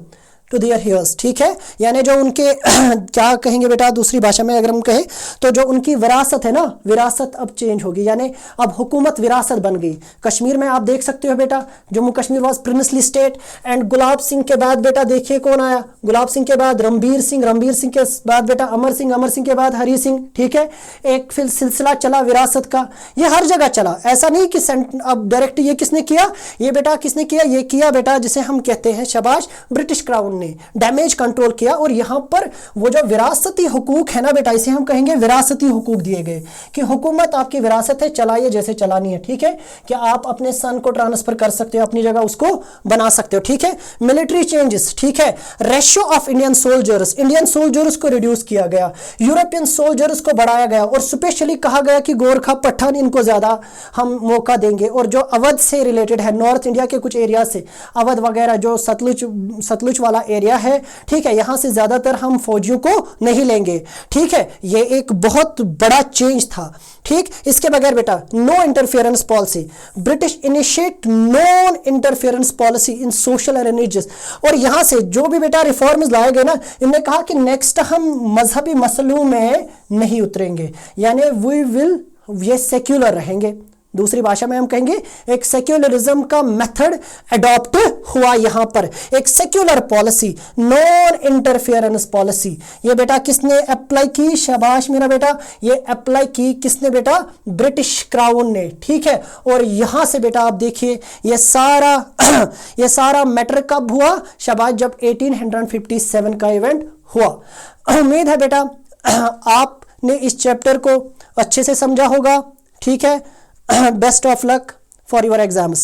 To their heirs, ठीक है। यानी जो उनके क्या कहेंगे बेटा दूसरी भाषा में अगर हम कहें तो जो उनकी विरासत है ना, विरासत अब चेंज होगी, यानी अब हुकूमत विरासत बन गई। कश्मीर में आप देख सकते हो बेटा, Jammu Kashmir was princely state and Gulab Singh के बाद बेटा देखिए कौन आया, गुलाब सिंह के बाद रणबीर सिंह, रणबीर सिंह के बाद बेटा अमर सिंह, अमर सिंह के बाद हरी सिंह, ठीक है। एक फिर सिलसिला चला विरासत का, ये हर जगह चला, ऐसा नहीं कि अब डायरेक्ट ये किसने किया, ये बेटा किसने किया, ये किया बेटा जिसे हम कहते हैं शाबाश ब्रिटिश क्राउन ने डैमेज कंट्रोल किया। और यहां पर वो जो विरासती हुकूक है ना बेटा, इसे हम कहेंगे विरासती हुकूक दिए गए कि हुकूमत आपकी विरासत है, चलाइए जैसे चलानी है, ठीक है। कि आप अपने सन को ट्रांसफर कर सकते हो, अपनी जगह उसको बना सकते हो, ठीक है। मिलिट्री चेंजेस, ठीक है। रेशियो ऑफ इंडियन सोल्जर्स को रिड्यूस किया गया, यूरोपियन सोल्जर्स को बढ़ाया गया और स्पेशली कहा गया कि गोरखा पठान इनको ज्यादा हम मौका देंगे। और जो अवध से रिलेटेड है, नॉर्थ इंडिया के कुछ एरिया से, अवध वगैरह जो सतलुज वाला एरिया है, ठीक है, यहां से ज्यादातर हम फौजियों को नहीं लेंगे, ठीक है। ये एक बहुत बड़ा चेंज था, ठीक। इसके बगैर बेटा no interference policy, British initiate non interference policy in social and religious. और यहां से जो भी बेटा रिफॉर्म्स लाए गए ना, इन्होंने कहा कि नेक्स्ट हम मजहबी मसलों में नहीं उतरेंगे, यानी ये सेक्युलर रहेंगे। दूसरी भाषा में हम कहेंगे एक सेक्युलरिज्म का मेथड अडॉप्ट हुआ यहां पर, एक secular policy, non interference policy. ये बेटा किसने अप्लाई की, शाबाश मेरा बेटा, ये अप्लाई की किसने बेटा, ब्रिटिश क्राउन ने, ठीक है। और यहां से बेटा आप देखिए ये सारा मैटर कब हुआ, शाबाश जब 1857 का इवेंट हुआ। उम्मीद है बेटा आपने इस चैप्टर को अच्छे से समझा होगा, ठीक है। Best of luck for your exams.